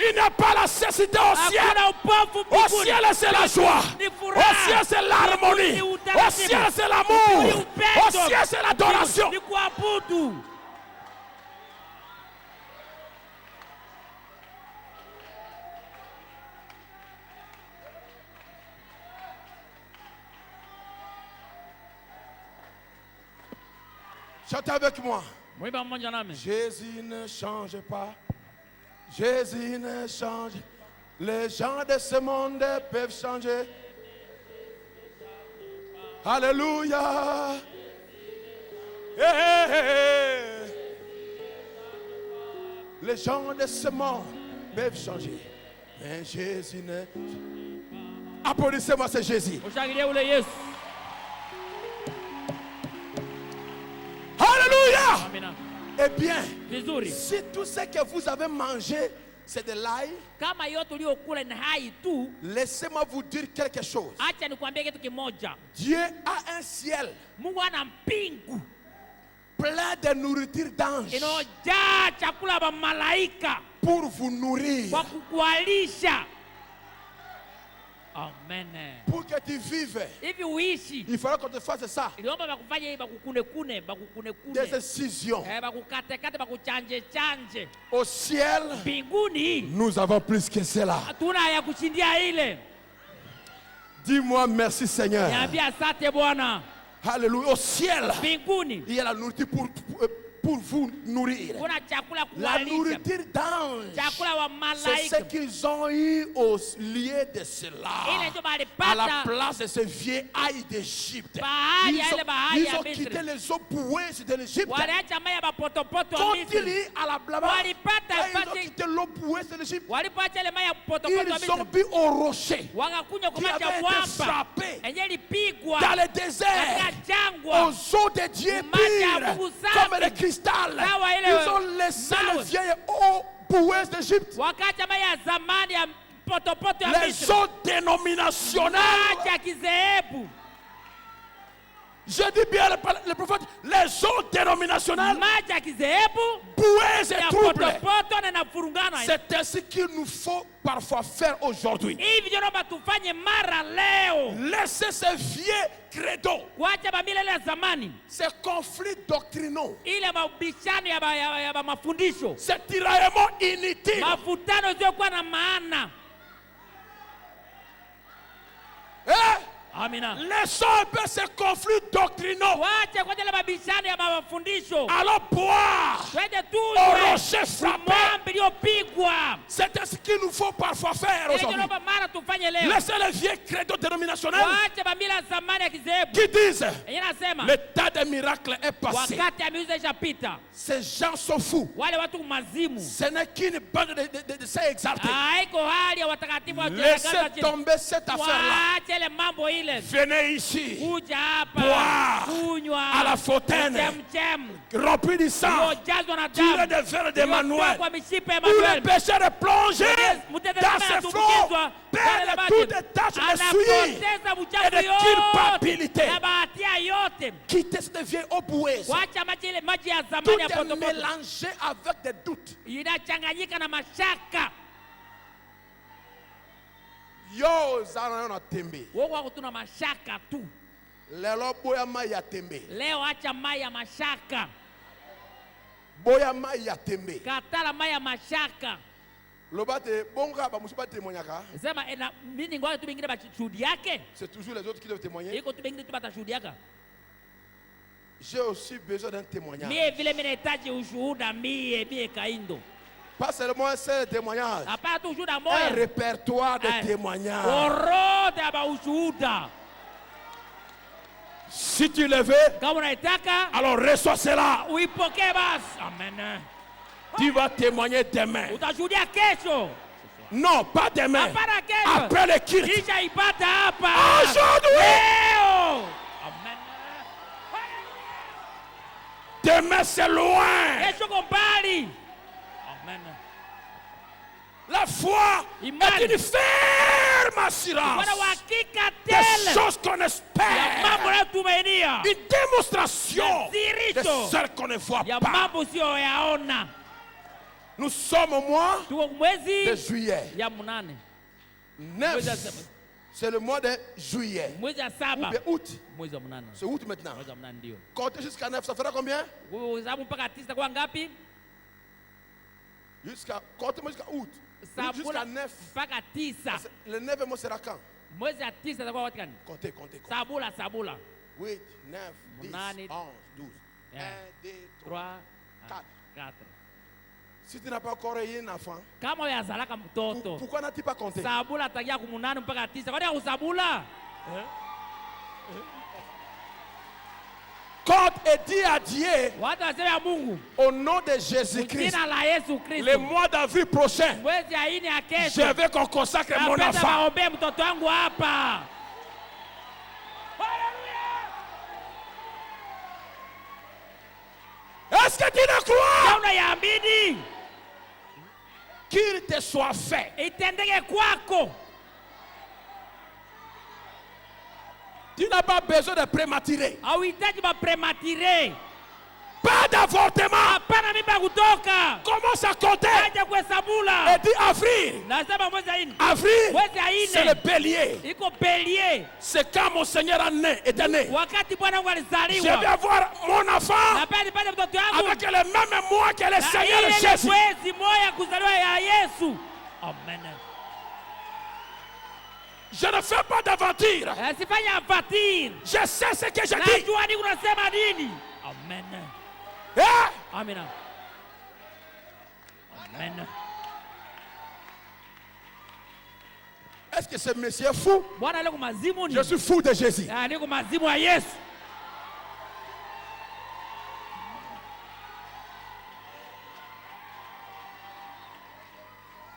A: Il n'y a pas la cécité au ciel. Au ciel, c'est la joie. Au ciel, c'est l'harmonie. Au ciel, c'est l'amour. Au ciel, c'est l'adoration. Chantez avec moi. Jésus ne change pas. Jésus ne change. Les gens de ce monde peuvent changer. Alléluia. Hey, hey, hey. Les gens de ce monde peuvent changer. Mais Jésus ne... Applaudissez-moi, c'est Jésus. Alléluia. Eh bien, si tout ce que vous avez mangé, c'est de l'ail, laissez-moi vous dire quelque chose. Dieu a un ciel plein de nourriture d'anges pour vous nourrir.
B: Amen.
A: Pour que tu vives, il faudra qu'on te fasse ça. Des incisions. Au ciel, nous avons plus que cela. Dis-moi merci Seigneur. Alléluia. Au ciel, il y a la nourriture pour vous nourrir. La nourriture d'ange, c'est ce qu'ils ont eu au lieu de cela. À la place de ce vieil ail d'Égypte, ils ont quitté les eaux boueuses de l'Égypte. Quand il est à la blabla, ils ont quitté l'eau boueuse de l'Égypte. Ils ont bu au rocher qui avait été frappé dans le désert, aux eaux de Dieu pires, comme le cristal. Ils ont laissé les vieilles eaux boueuses d'Égypte. Les eaux dénominationnelles. Je dis bien le prophète, les eaux dénominationnelles, boueuses et troubles. C'est ainsi qu'il nous faut parfois faire aujourd'hui. Laissez ces vieux credos, ces conflits doctrinaux, ces tiraillements inutiles.
B: Amina.
A: Laissons un peu ces conflits doctrinaux.
B: Wache kwa jale mabishano ya mafundisho.
A: Allons boire
B: Twende
A: au
B: tunywe.
A: rocher frappé.
B: Mwambi iliyopigwa.
A: C'est ce qu'il nous faut parfois faire aujourd'hui.
B: Mara tufanye leo.
A: Laissez les vieux credos dénominationnels
B: Wache bamila zamani ya kizehebu.
A: qui disent
B: Inasema
A: l'état des miracles est passé.
B: wakati ya miujiza ishapita.
A: Ces gens sont fous.
B: Wale watu mazimu.
A: Ce n'est qu'une bande de saints exaltés.
B: Haiko hali ya watakatifu wa
A: Laissez tomber cette affaire-là.
B: Wache ile mambo ile.
A: Venez ici,
B: Kuja hapa.
A: boire
B: Kunywa.
A: à la fontaine, rempli du sang, tiré des veines d'Emmanuel, où le pécheur est plongé dans ses flots, perd toutes les tâches de souillure et de culpabilité. Quittez cette vieille eau boueuse. Tout est mélangé avec des doutes. Yo zana na tembe.
B: Wako tuna mashaka tu.
A: Lelo boya mai ya tembe.
B: Leo acha mai ya mashaka.
A: Boya mai ya tembe.
B: Katala mai ya mashaka.
A: Lobate bonga ba musiba témoignaka.
B: Sema ena mimi ngoja tu bingine ba shuhudi yake.
A: C'est toujours les autres qui doivent témoigner.
B: Iko tu bingine tu bata shuhudi yaka.
A: J'ai aussi besoin d'un témoignage.
B: Mie vile mimi nahitaji ushuhuda mie Kaindo.
A: Pas seulement un seul témoignage.
B: Hapana tu ushuhuda
A: Un
B: moja.
A: répertoire de témoignages.
B: Orodha ba ushuhuda.
A: Si tu le veux,
B: Kama unaitaka,
A: alors reçois cela.
B: uipokee basi. Amen.
A: Tu vas témoigner demain.
B: Utashuhudia kesho.
A: Non, pas demain.
B: Hapana kesho.
A: Après le culte.
B: Kisha ipata hapa.
A: Aujourd'hui.
B: Leo. Amen.
A: Demain c'est loin.
B: Kesho ko mbali. Amen.
A: La foi
B: Imani.
A: est une ferme assurance
B: Wana uhakika
A: des
B: tele
A: choses qu'on
B: ya mambo
A: espère.
B: tunayotumainia.
A: Une démonstration de
B: Dhihirisho
A: celles qu'on ne voit
B: ya
A: pas.
B: mambo usiyoyaona.
A: Nous sommes au mois
B: Tuko
A: de
B: mwezi
A: juillet.
B: ya 8.
A: 9. C'est le mois de juillet.
B: Mwezi ya
A: Ou
B: 7.
A: bien août.
B: Mwezi wa 8.
A: C'est août maintenant.
B: Mwezi wa 8 ndio.
A: Comptez jusqu'à 9, ça fera combien?
B: Hesabu mpaka 9 kwa ngapi?
A: Comptez-moi jusqu'à août. Août jusqu'à 9.
B: Mpaka 9.
A: Le 9 mois sera quand?
B: Mwezi ya 9 itakuwa wakati gani?
A: Comptez, comptez.
B: Sabula.
A: 8, 9, 10,
B: Munane.
A: 11, 12. 1,
B: Yeah.
A: 2,
B: 3,
A: 4.
B: 4.
A: Si tu n'as pas encore eu un enfant,
B: Kama uyazalaka mtoto.
A: pourquoi n'as-tu pas compté?
B: Sabula tagia ku 8 mpaka 9. Kwani usabula?
A: Compte et dis à Dieu,
B: Watu wasema ya Mungu.
A: au nom de Jésus-Christ,
B: Jina la Yesu
A: le
B: Kristo.
A: mois d'avril prochain,
B: Mwezi ya 4 ya
A: je
B: kesho.
A: veux qu'on consacre mon
B: Napenda
A: enfant.
B: waombee mtoto wangu hapa.
A: Est-ce que tu le crois?
B: Unayaamini?
A: Qu'il te soit fait.
B: Itendeke kwako.
A: Tu n'as pas besoin de prématurer.
B: Hauhitaji maprematire.
A: Pas d'avortement.
B: Hapana mimba kutoka.
A: Commence à compter.
B: Acha kuhesabula.
A: Et dis avril.
B: Nasema mwezi ya 4.
A: Avril,
B: Mwezi ya
A: c'est le
B: 4.
A: bélier.
B: Iko bélier.
A: C'est quand mon Seigneur était né.
B: Wakati Bwana wangu
A: Je vais
B: alizaliwa.
A: avoir mon enfant
B: Napenda nipate mtoto wangu.
A: avec le même mois que le
B: Na
A: Seigneur
B: ile
A: Jésus.
B: mwezi moja kuzaliwa ya Yesu. Amen.
A: Je ne fais pas d'aventure.
B: Sifanye afatiri.
A: Je sais ce que je dis.
B: Najua nini unasema nini. Amen.
A: Eh?
B: Amina. Amen.
A: Est-ce que ce monsieur est fou?
B: Bwana leo kumazimu ni.
A: Je suis fou de Jésus.
B: Niko mazimu ya Yesu.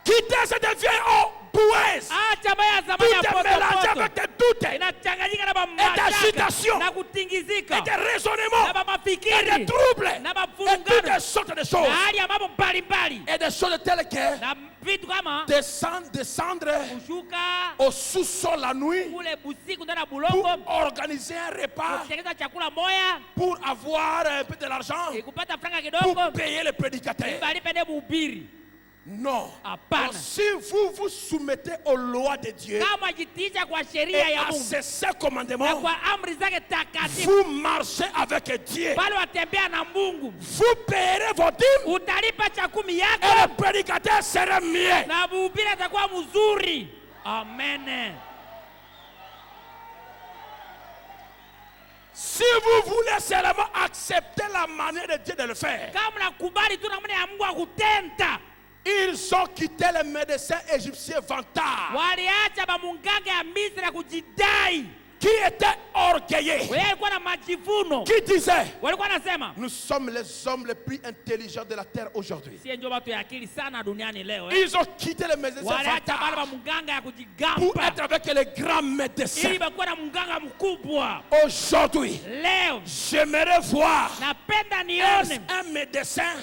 A: Quittez cette vieille eau boueuse.
B: Acha baya
A: Tout
B: zamani ya
A: est mélangé
B: poto.
A: avec des doutes
B: Inachanganyika na
A: et
B: mamashaka
A: d'agitation
B: na kutingizika
A: et des raisonnements
B: na
A: et
B: mafikiri
A: des troubles
B: na
A: et
B: mafurungano
A: toutes sortes de
B: na
A: choses.
B: hali ya mambo mbalimbali
A: Et des choses telles que
B: na vitu kama
A: descendre
B: kushuka
A: au sous-sol la nuit
B: kule busiku ndani ya
A: pour
B: bulongo
A: organiser un repas,
B: kutengeneza chakula moya
A: pour avoir un peu de l'argent,
B: kupata franga kidogo
A: pour payer le prédicateur.
B: balipe ne buhubiri.
A: Non.
B: Hapana.
A: Donc, si vous vous soumettez aux lois de Dieu
B: Kama jitiisha kwa
A: et
B: sheria ya
A: à
B: Mungu
A: ses
B: na
A: commandements,
B: kwa amri zake takatifu,
A: vous marchez avec Dieu.
B: bali watembea na Mungu,
A: Vous payerez vos dîmes
B: utalipa cha 10
A: et
B: yako
A: le prédicateur sera mieux.
B: na buhubiri atakuwa mzuri. Amen.
A: Si vous voulez seulement accepter la manière de Dieu de le faire, ils ont quitté les médecins égyptiens vantards qui étaient orgueilleux, qui disaient nous sommes les hommes les plus intelligents de la terre aujourd'hui. Ils ont quitté les médecins vantards pour être avec les grands médecins. Aujourd'hui, j'aimerais voir un médecin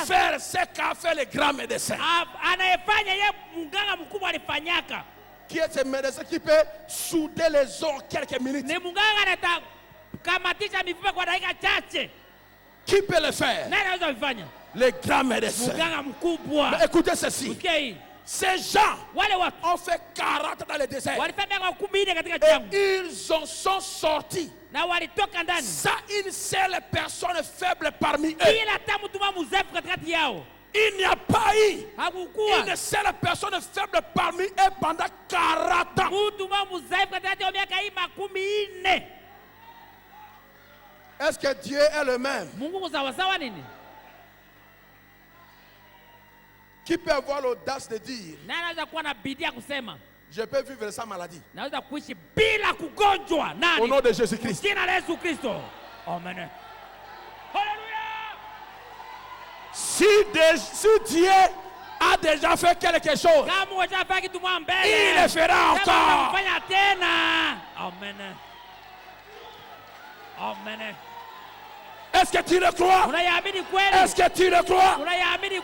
A: faire ce qu'a fait les grands médecins. Qui est ce médecin qui peut souder les os quelques minutes? Qui peut le faire? Les grands médecins. Mais écoutez ceci. Ces gens ont fait 40 dans le désert. Et ils en sont sortis sans une seule personne faible parmi eux. Il n'y a pas eu une seule personne faible parmi eux pendant 40 ans. Est-ce que Dieu est le même? Qui peut avoir l'audace de dire je peux vivre sans maladie? Au nom de Jésus-Christ.
B: Amen.
A: Si Dieu a déjà fait quelque chose, il le fera encore.
B: Amen. Amen.
A: Est-ce que tu le crois? Est-ce que tu le crois?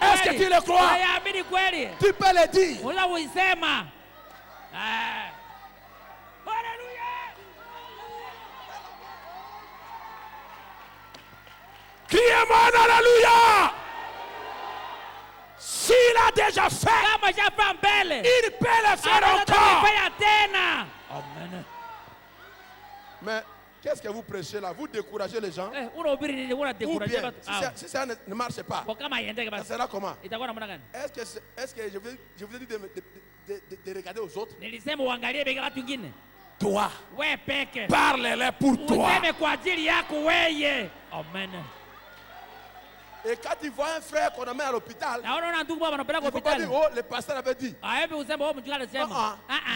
A: Est-ce que tu le crois? Tu peux le dire. Criez-moi alléluia. S'il a déjà fait, il peut le faire encore.
B: Amen.
A: Mais qu'est-ce que vous prêchez là? Vous découragez les gens? Ou bien, si ça ne marche pas, ça sera comment? Est-ce que je vous ai dit de regarder aux autres? Toi, parle-les pour toi.
B: Amen.
A: Et quand tu vois un frère qu'on amène à l'hôpital, il ne faut pas dire, oh, le pasteur avait dit.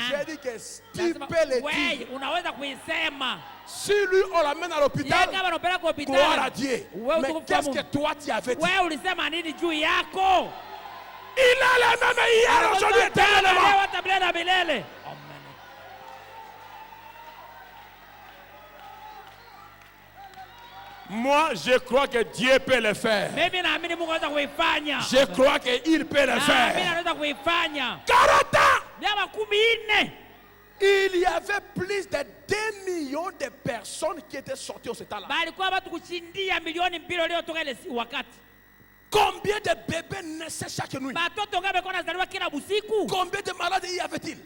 A: J'ai dit que tu peux le dire. Si lui, on l'amène à l'hôpital, gloire à Dieu. Mais qu'est-ce que toi, tu avais dit? Il a la même hier, aujourd'hui, éternellement. Moi, je crois que Dieu peut le faire. Je crois qu'il peut le faire. 40 ans! Il y avait plus de 2 millions de personnes qui étaient sorties au temps-là. Combien de bébés naissaient chaque nuit? Combien de malades y avait-il?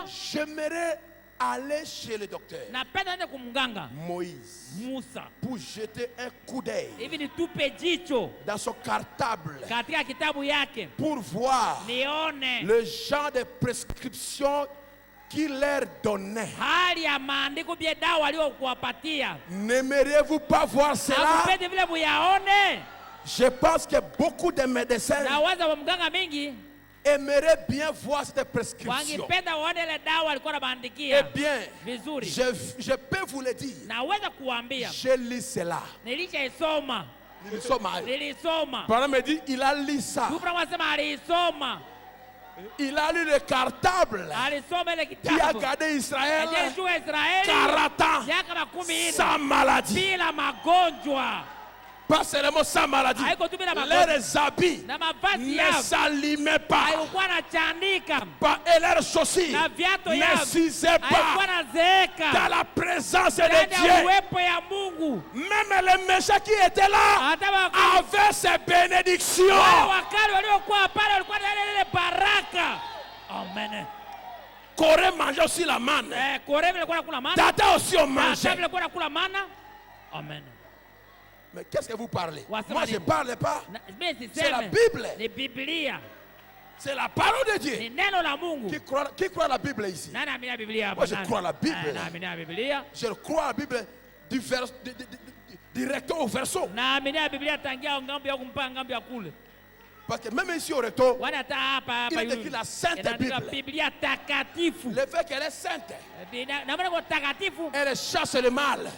A: J'aimerais aller chez le docteur Moïse pour jeter un coup d'œil dans son cartable pour voir le genre de prescription qu'il leur donnait. N'aimeriez-vous pas voir cela? Je pense que beaucoup de médecins aimeraient bien voir cette prescription. Eh bien, je peux vous le dire. Je lis cela. Pendant me dit, il a lu ça. Il a lu le cartable qui a gardé Israël 40 ans sans maladie. Pas seulement sans maladie. Leurs habits ne s'allumaient pas. Et leurs chaussures ne s'usaient pas. Dans la présence de Dieu. Même les méchants qui étaient là avaient ces bénédictions.
B: Amen.
A: Corée mangeait aussi la manne. Dada aussi on mangeait.
B: Amen.
A: Mais qu'est-ce que vous parlez? Moi je ne parle pas. C'est la Bible. C'est la parole de Dieu.
B: Ni neno la Mungu.
A: Qui croit la Bible ici?
B: Nani amini Biblia hapa?
A: Moi je crois la Bible.
B: Naamini Biblia.
A: Je crois la Bible du recto au verso.
B: Naamini Biblia tangia ngambo ya kumpa ngambo ya kule.
A: Parce que même ici au recto,
B: il
A: est écrit la Sainte Bible. Le fait qu'elle est sainte, elle chasse le mal.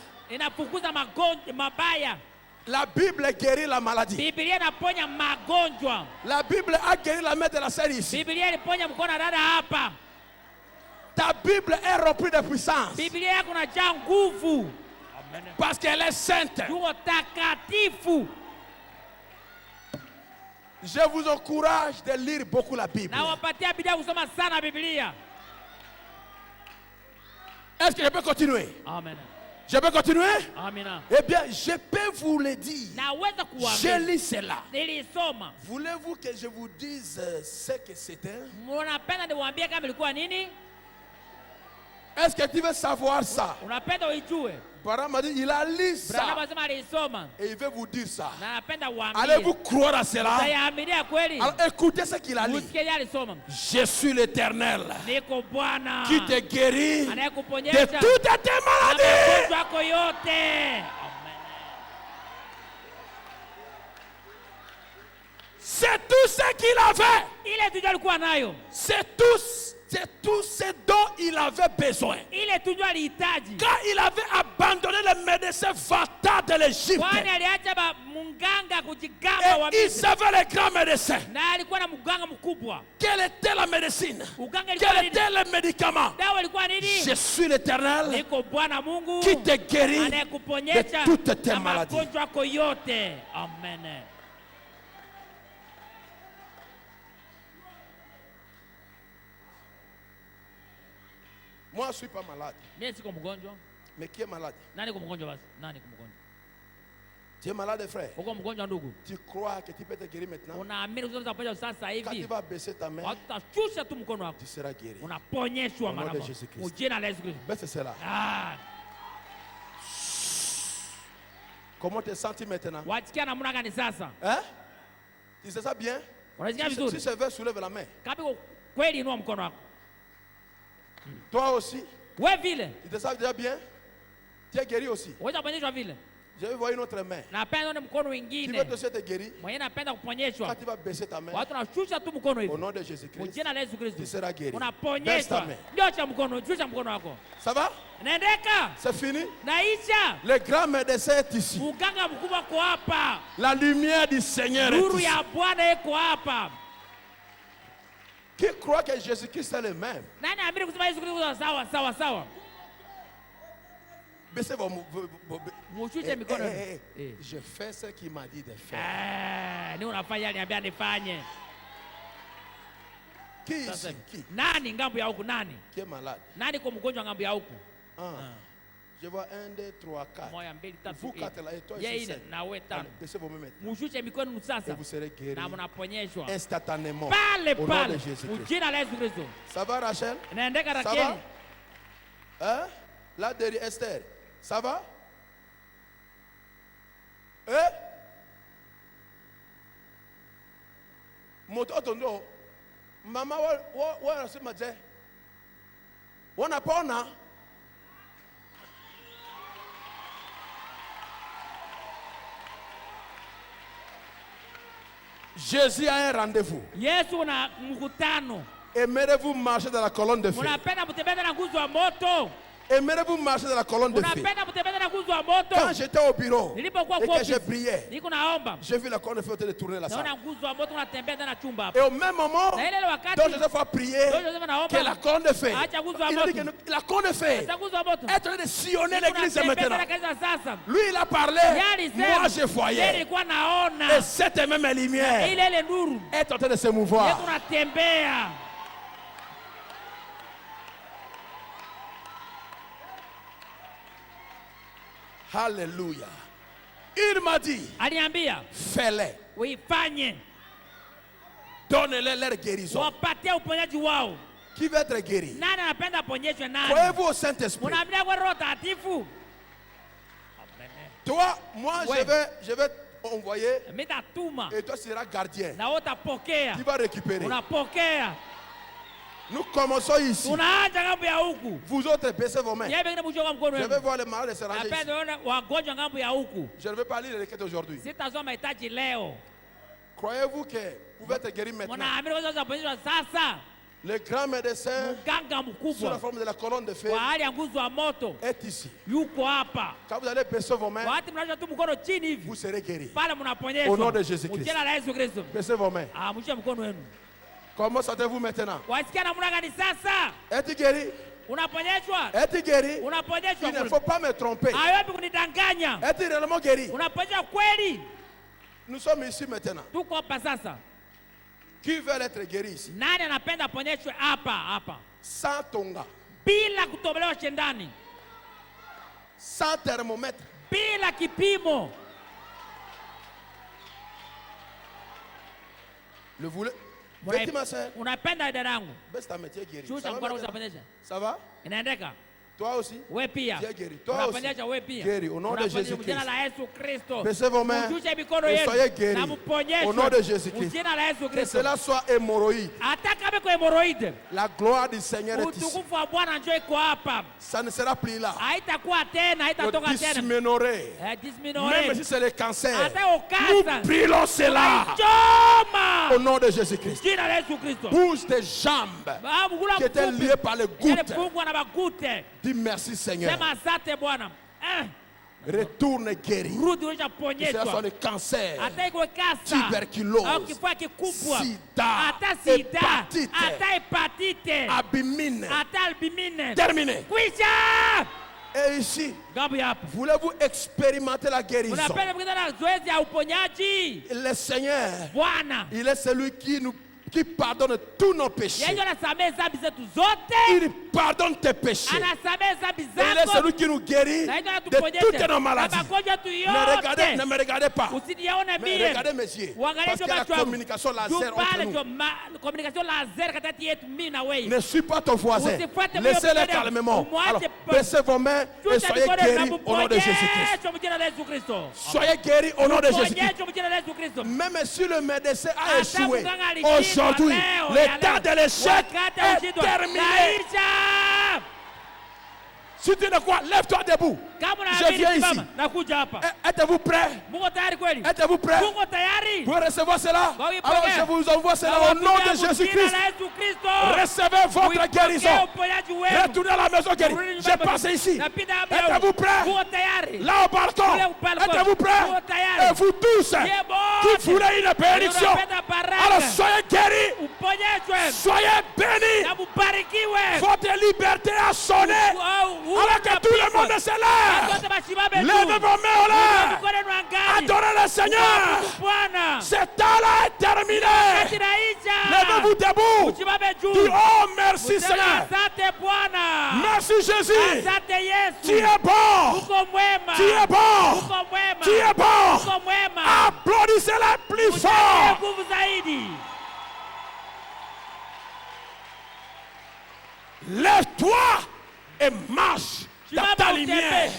A: La Bible guérit la maladie. La Bible a guéri la mère de la sœur ici. Ta Bible est remplie de puissance. Parce qu'elle est sainte. Je vous encourage de lire beaucoup la Bible. Est-ce que je peux continuer?
B: Amen.
A: Je peux continuer?
B: Amen.
A: Eh bien, je peux vous le dire. Je lis cela. Voulez-vous que je vous dise ce que c'était? Est-ce que tu veux savoir ça? Bara m'a dit, il a lu ça. Et il veut vous dire ça. Allez-vous croire à cela? Alors écoutez ce qu'il a lu. Je suis l'Éternel qui te guérit de toutes tes maladies. C'est tout ce qu'il avait. C'est tout ce dont il avait besoin. Quand il avait abandonné le médecin Vata de l'Égypte, et il savait les grands médecins. Quelle était la médecine? Quel était le médicament? Je suis l'Éternel qui te guérit de toutes tes maladies.
B: Amen.
A: Moi, je ne suis pas malade. Mais qui est malade? Tu es malade, frère. Tu crois que tu peux te guérir maintenant? Quand tu vas baisser ta main, tu seras guéri. Au nom de Jésus-Christ. Baisse cela. Comment te sens-tu maintenant? Hein? Tu sais ça bien? Si c'est vrai, soulève la main. Toi aussi. Tu te sens déjà bien? Tu es guéri aussi. Je vais voir une autre main. Tu veux aussi être guéri? Quand tu vas baisser ta main, au nom de Jésus-Christ, tu seras guéri. Baisse ta main. Ça va? C'est fini? Le grand médecin est ici. La lumière du Seigneur est ici. Qui croit que Jésus-Christ est le même? Baissez vos je fais ce qu'il m'a dit de faire. Qui ici? Qui? Qui est malade? Je vois 1, 2, 3, 4. Vous 4 là et toi ici 5. Baissez vos mains maintenant. Et vous serez guéris instantanément. Au nom de Jésus-Christ. Ça va, Rachel? Ça va? Hein? Là derrière Esther. Ça va? Moto tondo. Maman wa se maje. Wana pona. Jésus a un rendez-vous. Aimeriez-vous marcher dans la colonne de feu? Aimeriez-vous marcher dans la colonne de feu? Quand j'étais au bureau et que je priais, j'ai vu la colonne de feu de tourner la salle. Et au même moment, donc Joseph a prié que la colonne de feu, il a dit que la colonne de feu est en train de sillonner l'église maintenant. Lui il a parlé, moi je voyais. Et cette même lumière est en train de se mouvoir. Alléluia. Il m'a dit, fais-les. Donnez-les leur guérison. Qui veut être guéri? Croyez-vous au Saint-Esprit? Toi, moi, je vais
C: envoyer
B: Mitatuma.
C: et toi tu seras gardien.
B: Na utapokea.
C: Tu vas récupérer.
B: Unapokea.
C: Nous commençons ici.
B: Tunaanza ngambo ya huku.
C: Vous autres, baissez vos mains.
B: Yeye pengine mshoka mkono
C: Je
B: wenu.
C: vais voir les malades se ranger ici.
B: Napenda wagonjwa ngambo ya huku.
C: Je ne vais pas lire les requêtes aujourd'hui.
B: Sitazoma mahitaji leo.
C: Croyez-vous que vous pouvez être guéri maintenant?
B: Mnaamini kwa sababu sasa
C: Le grand médecin
B: mganga
C: sous la
B: mkubwa
C: forme de la colonne de feu
B: kwa hali ya nguzo ya moto
C: est ici.
B: yuko hapa.
C: Quand vous allez baisser vos mains,
B: Wakati mnasha tu mkono chini hivi,
C: vous serez guéri.
B: pale mnaponyeshwa.
C: Au nom de Jésus-Christ.
B: Jina la Yesu Kristo.
C: Baissez vos mains.
B: Mshike mkono wenu.
C: Comment sentez-vous maintenant?
B: Wasikia namna gani sasa?
C: Êtes-vous guéri?
B: Unaponyeshwa?
C: Êtes-vous guéri?
B: Unaponyeshwa.
C: Il ne faut pas me tromper.
B: Hayopi kunidanganya.
C: Êtes-vous réellement guéri?
B: Unaponyeshwa kweli?
C: Nous sommes ici maintenant.
B: Tuko hapa sasa.
C: Qui veut être guéri ici?
B: Nani anapenda aponyeshwe hapa?
C: Sans tonga,
B: Bila kutobolewa shendani.
C: sans thermomètre,
B: Bila kipimo.
C: le voulez? Vêtis ma soeur.
B: Unapenda dadangu?
C: Baisse ta main, tu es guéri.
B: Shusha
C: Ça va
B: mkono
C: maintenant?
B: usaponyesha.
C: Ça va?
B: Inaendeka?
C: Toi aussi?
B: Wewe pia.
C: Tu es guéri. Toi aussi?
B: Unaponyesha wewe pia.
C: Guéri. Au nom de
B: Unaponyesha
C: Jésus-Christ.
B: jina la Yesu Kristo.
C: Baissez vos mains
B: Mshushe mikono
C: et
B: yenu.
C: soyez guéris.
B: Na mponyeshwe.
C: Au nom de Jésus-Christ.
B: Jina la Yesu
C: Que
B: Kristo.
C: cela soit hémorroïde.
B: Hata kama kwa hemorrhoid.
C: La gloire du Seigneur est ici.
B: Utukufu wa Bwana njoo iko hapa.
C: Ça ne sera plus là.
B: Haitakuwa tena, haitatoka
C: Le
B: tena.
C: dysménorrhée.
B: Dysmenorrhée.
C: Même si c'est le cancer.
B: Hata
C: Nous
B: ukasa.
C: brûlons cela.
B: Choma.
C: Au nom de Jésus-Christ.
B: Jina la Yesu Kristo.
C: Bouge tes jambes
B: Mgula
C: qui étaient liées par les gouttes.
B: Fungwa na bagute.
C: Dis merci Seigneur.
B: Sema asante Bwana.
C: Retourne guéri.
B: Rudi
C: Que cela soit
B: ulishaponyeshwa.
C: le cancer,
B: Hata iko kasa.
C: tuberculose,
B: Au kifua kikubwa.
C: sida,
B: Hata sida.
C: hépatite,
B: Hata hepatite.
C: abimine.
B: Hata albimine.
C: Terminé.
B: Kwisha.
C: Et ici,
B: Gambo hapa.
C: voulez-vous expérimenter la guérison?
B: Unapenda kukutana na zoezi ya uponyaji?
C: Le Seigneur,
B: Bwana.
C: il est celui qui pardonne tous nos péchés.
B: Yeye anasamehe dhambi zetu zote.
C: Il pardonne tes péchés.
B: Anasamehe dhambi
C: Et il est
B: zako.
C: celui qui nous guérit
B: Na yeye
C: de
B: anatuponyesha.
C: toutes nos maladies.
B: Na magonjwa tu
C: Ne me regardez pas.
B: Usinione
C: Mais
B: mie.
C: regardez mes yeux.
B: Uangalie
C: Parce qu'il y a la
B: macho yangu.
C: communication laser
B: Juu
C: entre
B: pale
C: nous.
B: ndio communication laser katikati yetu mimi na wewe.
C: Ne suis pas ton voisin.
B: Usifuate
C: Laissez-le
B: mwenye
C: calmement.
B: umwache
C: Alors,
B: pale.
C: baissez vos mains et
B: Shusha
C: soyez
B: mikono na
C: guéris au nom de Jésus-Christ.
B: mponyeshe mjina la Yesu Kristo.
C: Soyez guéris au nom de Jésus-Christ.
B: Mponyeshe mjina la Yesu Kristo.
C: Même si le médecin a
B: Hata
C: échoué,
B: mganga alishindwa
C: aujourd'hui,
B: leo,
C: le
B: ya
C: temps
B: leo.
C: de l'échec
B: Wakati
C: est
B: alishindwa.
C: terminé.
B: Naisha.
C: Si tu ne crois, lève-toi debout.
B: Kama
C: Je
B: unaamini
C: viens ici.
B: simama, nakuja hapa.
C: Êtes-vous prêts?
B: Mungu tayari kweli?
C: Êtes-vous prêts?
B: Mungu tayari?
C: Pour recevoir cela?
B: Kwa
C: Alors
B: kuipokea.
C: je vous envoie cela au nom de Jésus-Christ. Recevez votre guérison. Retournez à la maison guérie. Je passe ici. Êtes-vous prêts? Là au balcon. Êtes-vous prêts? Et vous tous qui voulez une bénédiction, alors soyez guéris. Soyez bénis. Votre liberté a sonné. Alors que tout le monde se lève. Levez vos mains en l'air. Adorez le Seigneur. Ce temps-là est terminé. Levez-vous debout. Dis oh merci Seigneur. Merci Jésus. Tu es bon. Tu es bon. Tu es bon. Applaudissez-le plus fort. Lève-toi et marche dans ta lumière.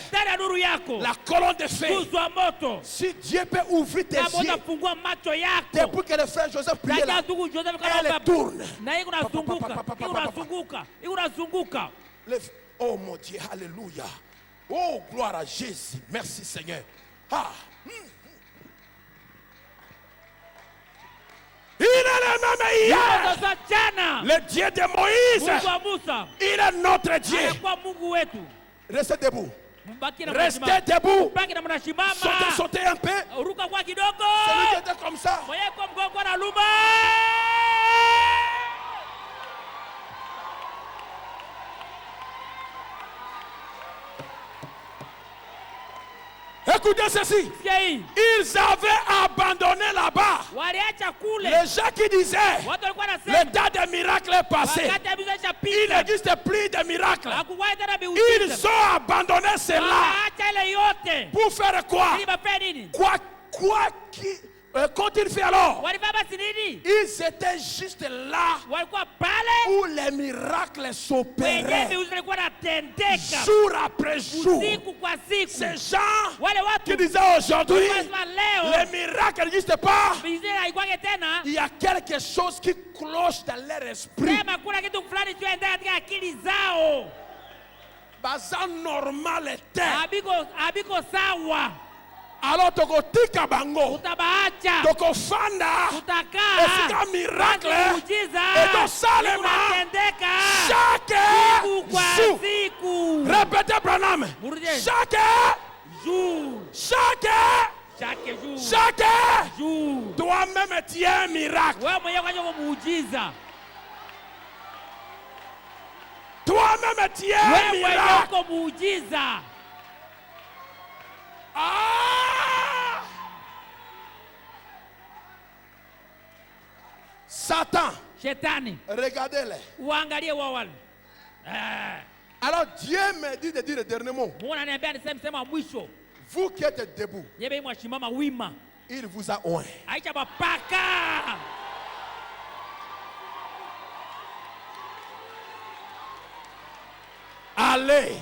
C: La colonne de feu. Si Dieu peut ouvrir tes yeux, depuis que le frère Joseph priait là, elle tourne. Oh mon Dieu, alléluia. Oh gloire à Jésus. Merci Seigneur. Ah. Il est le même hier. Le Dieu de Moïse. Il est notre Dieu. Restez debout. Restez debout. Sautez, sautez un peu. Celui qui était comme ça. Écoutez ceci. Ils avaient abandonné là-bas. Les gens qui disaient le temps des miracles est passé. Il n'existe plus de miracles. Ils ont abandonné cela. Pour faire quoi? Quand il fait alors, ils étaient juste là où les miracles s'opéraient jour après jour. Ces gens qui disaient aujourd'hui les miracle n'existe pas, il y a quelque chose qui cloche dans leur esprit. Baza normal était. Alors tokotika bango, tokofanda, esika miracle, et to salema chaque jour. Répétez Branham. Chaque jour. Chaque jour. Toi-même tu es un miracle. Toi-même tu es un miracle. Ah! Satan. Regardez-les. Alors Dieu me dit de dire le dernier mot. Vous qui êtes debout, il vous a oint. Allez.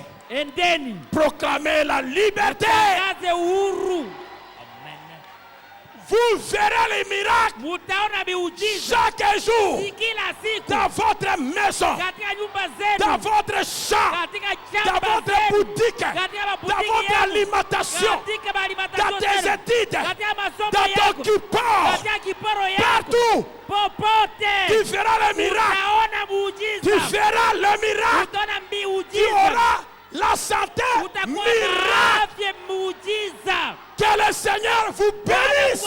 C: Proclamez la liberté. Vous verrez les miracles chaque jour dans votre maison, dans votre champ, dans votre boutique, dans votre alimentation, dans tes études, dans ton kipor, partout. Tu feras le miracle. Tu feras le miracle. Tu auras la santé miracle. Que le Seigneur vous bénisse.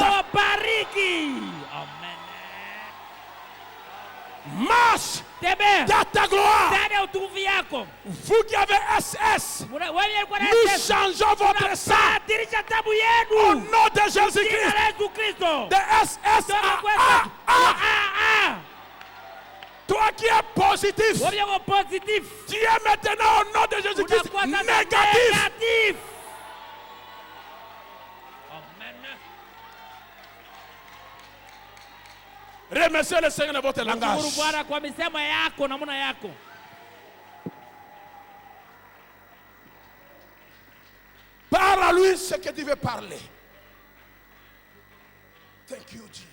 C: Marche dans ta gloire. Vous qui avez SS, nous changeons votre sang au nom de Jésus-Christ. De SS à A. Toi qui es positif, tu es maintenant au nom de Jésus-Christ négatif. Remerciez le Seigneur de votre langage. Parle à lui ce que tu veux parler. Thank you, Jesus.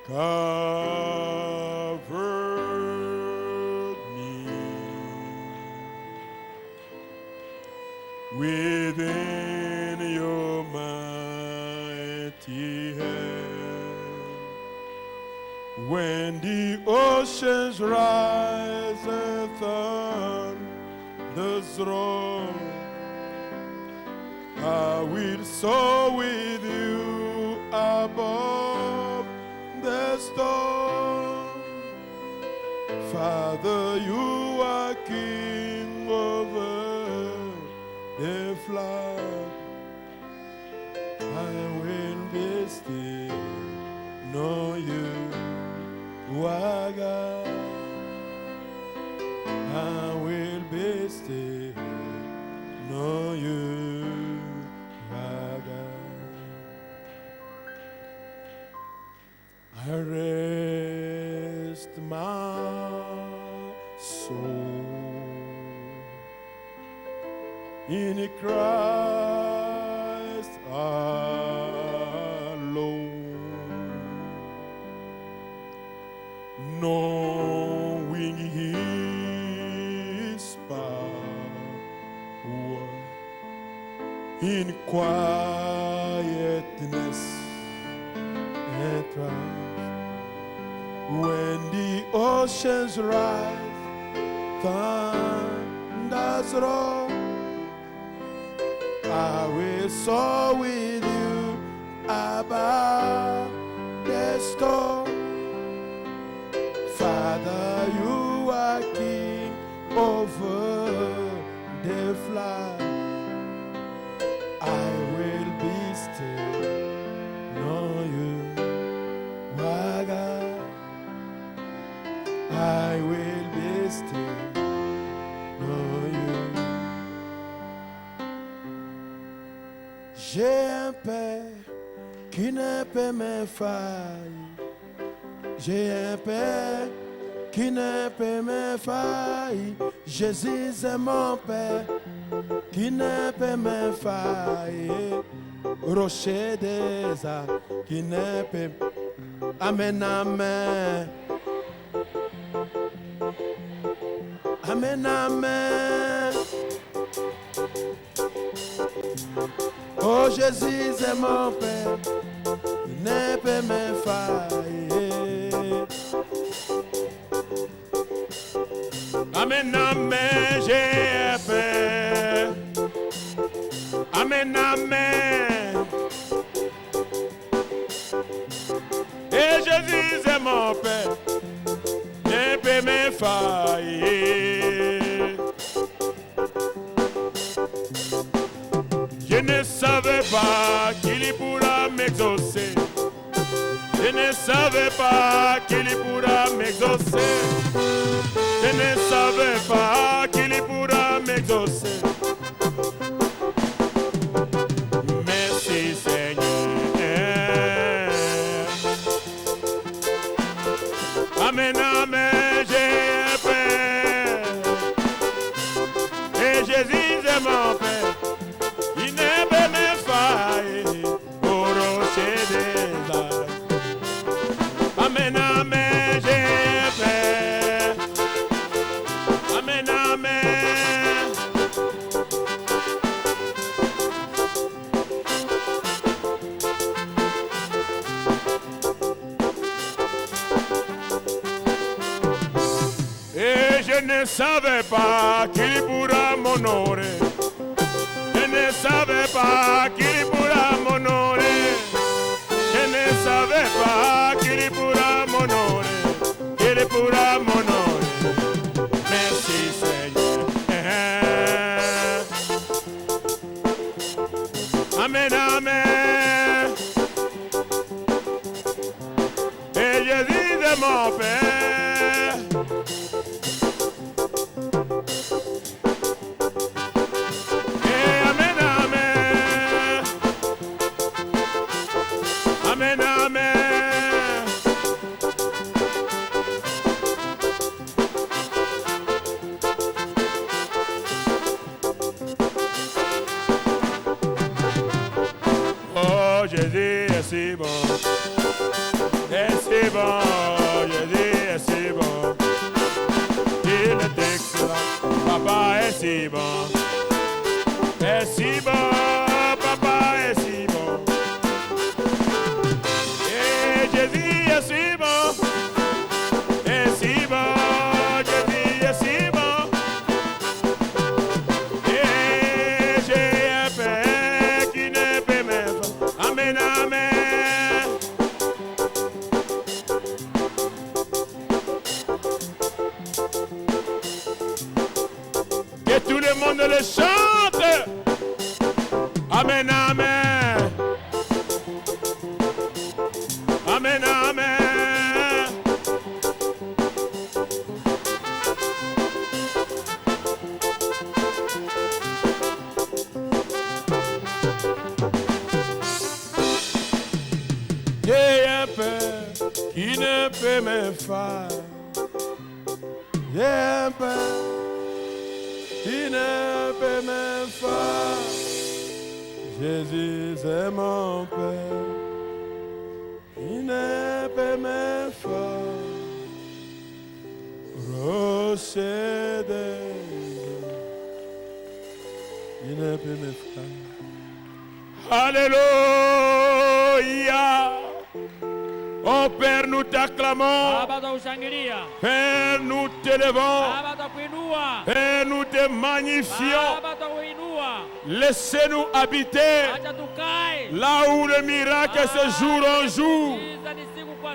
C: covered me within your mighty hand. When the oceans rise and thunders roar, I will soar with you above the storm. Father, you are king over the flood. I will be still, know you are God. I will be still, know you are God. I rest my soul in Christ alone, knowing His power in quietness and trust. When the oceans rise, thunders roar, I will soar with you above the storm. Father, you are king over the flood. I will be still, know you are God. I will be still, know you. J'ai un Père qui ne peut me faillir. J'ai un Père qui ne peut me faillir. Jésus est mon Père qui ne peut me faillir. Rocher des arts qui ne peut. Amen, amen. Amen, amen. Oh, Jésus est mon Père, il ne peut me faillir. Amen, amen, j'ai un Père. Amen, amen. Et Jésus est mon Père, il ne peut me faillir. Je ne savais pas qu'il pourra m'exaucer. Je ne savais pas qu'il pourra m'exaucer. Je ne savais pas qu'il pourra m'exaucer. Merci Seigneur. Amen, amen, j'ai Père. Et Jésus est mon Père. Il ne peut me faillir au rocher des arts. Amen, amen, j'ai Père. Amen, amen. Et je ne savais pas qu'il pourra m'honorer. Je ne savais pas qu'il pourra m'honorer. Je ne savais pas qu'il pourra m'honorer. Qu'il pourra m'honorer. Merci Seigneur. Amen, amen. Et Jésus est mon Père. Amen, amen. Oh, Jésus est si bon. Et si si bon, Jésus est si bon. Il est excellent, papa est si bon. Est si bon, papa est si bon. Et Jésus est si bon. Est si bon, Jésus est si bon. Et j'ai un Père qui ne peut même pas. Amen, amen. Que tout le monde le chante. Amen, amen. Amen, amen. J'ai un Père qui ne peut me faire. J'ai un Père qui ne peut me faire. Jésus est mon Père. Il ne peut me faire. Rocher des il ne peut me faire. Alléluia. Oh Père, nous t'acclamons. Père, nous t'élevons. Père, nous te magnifions. Laissez-nous habiter là où le miracle c'est jour en jour.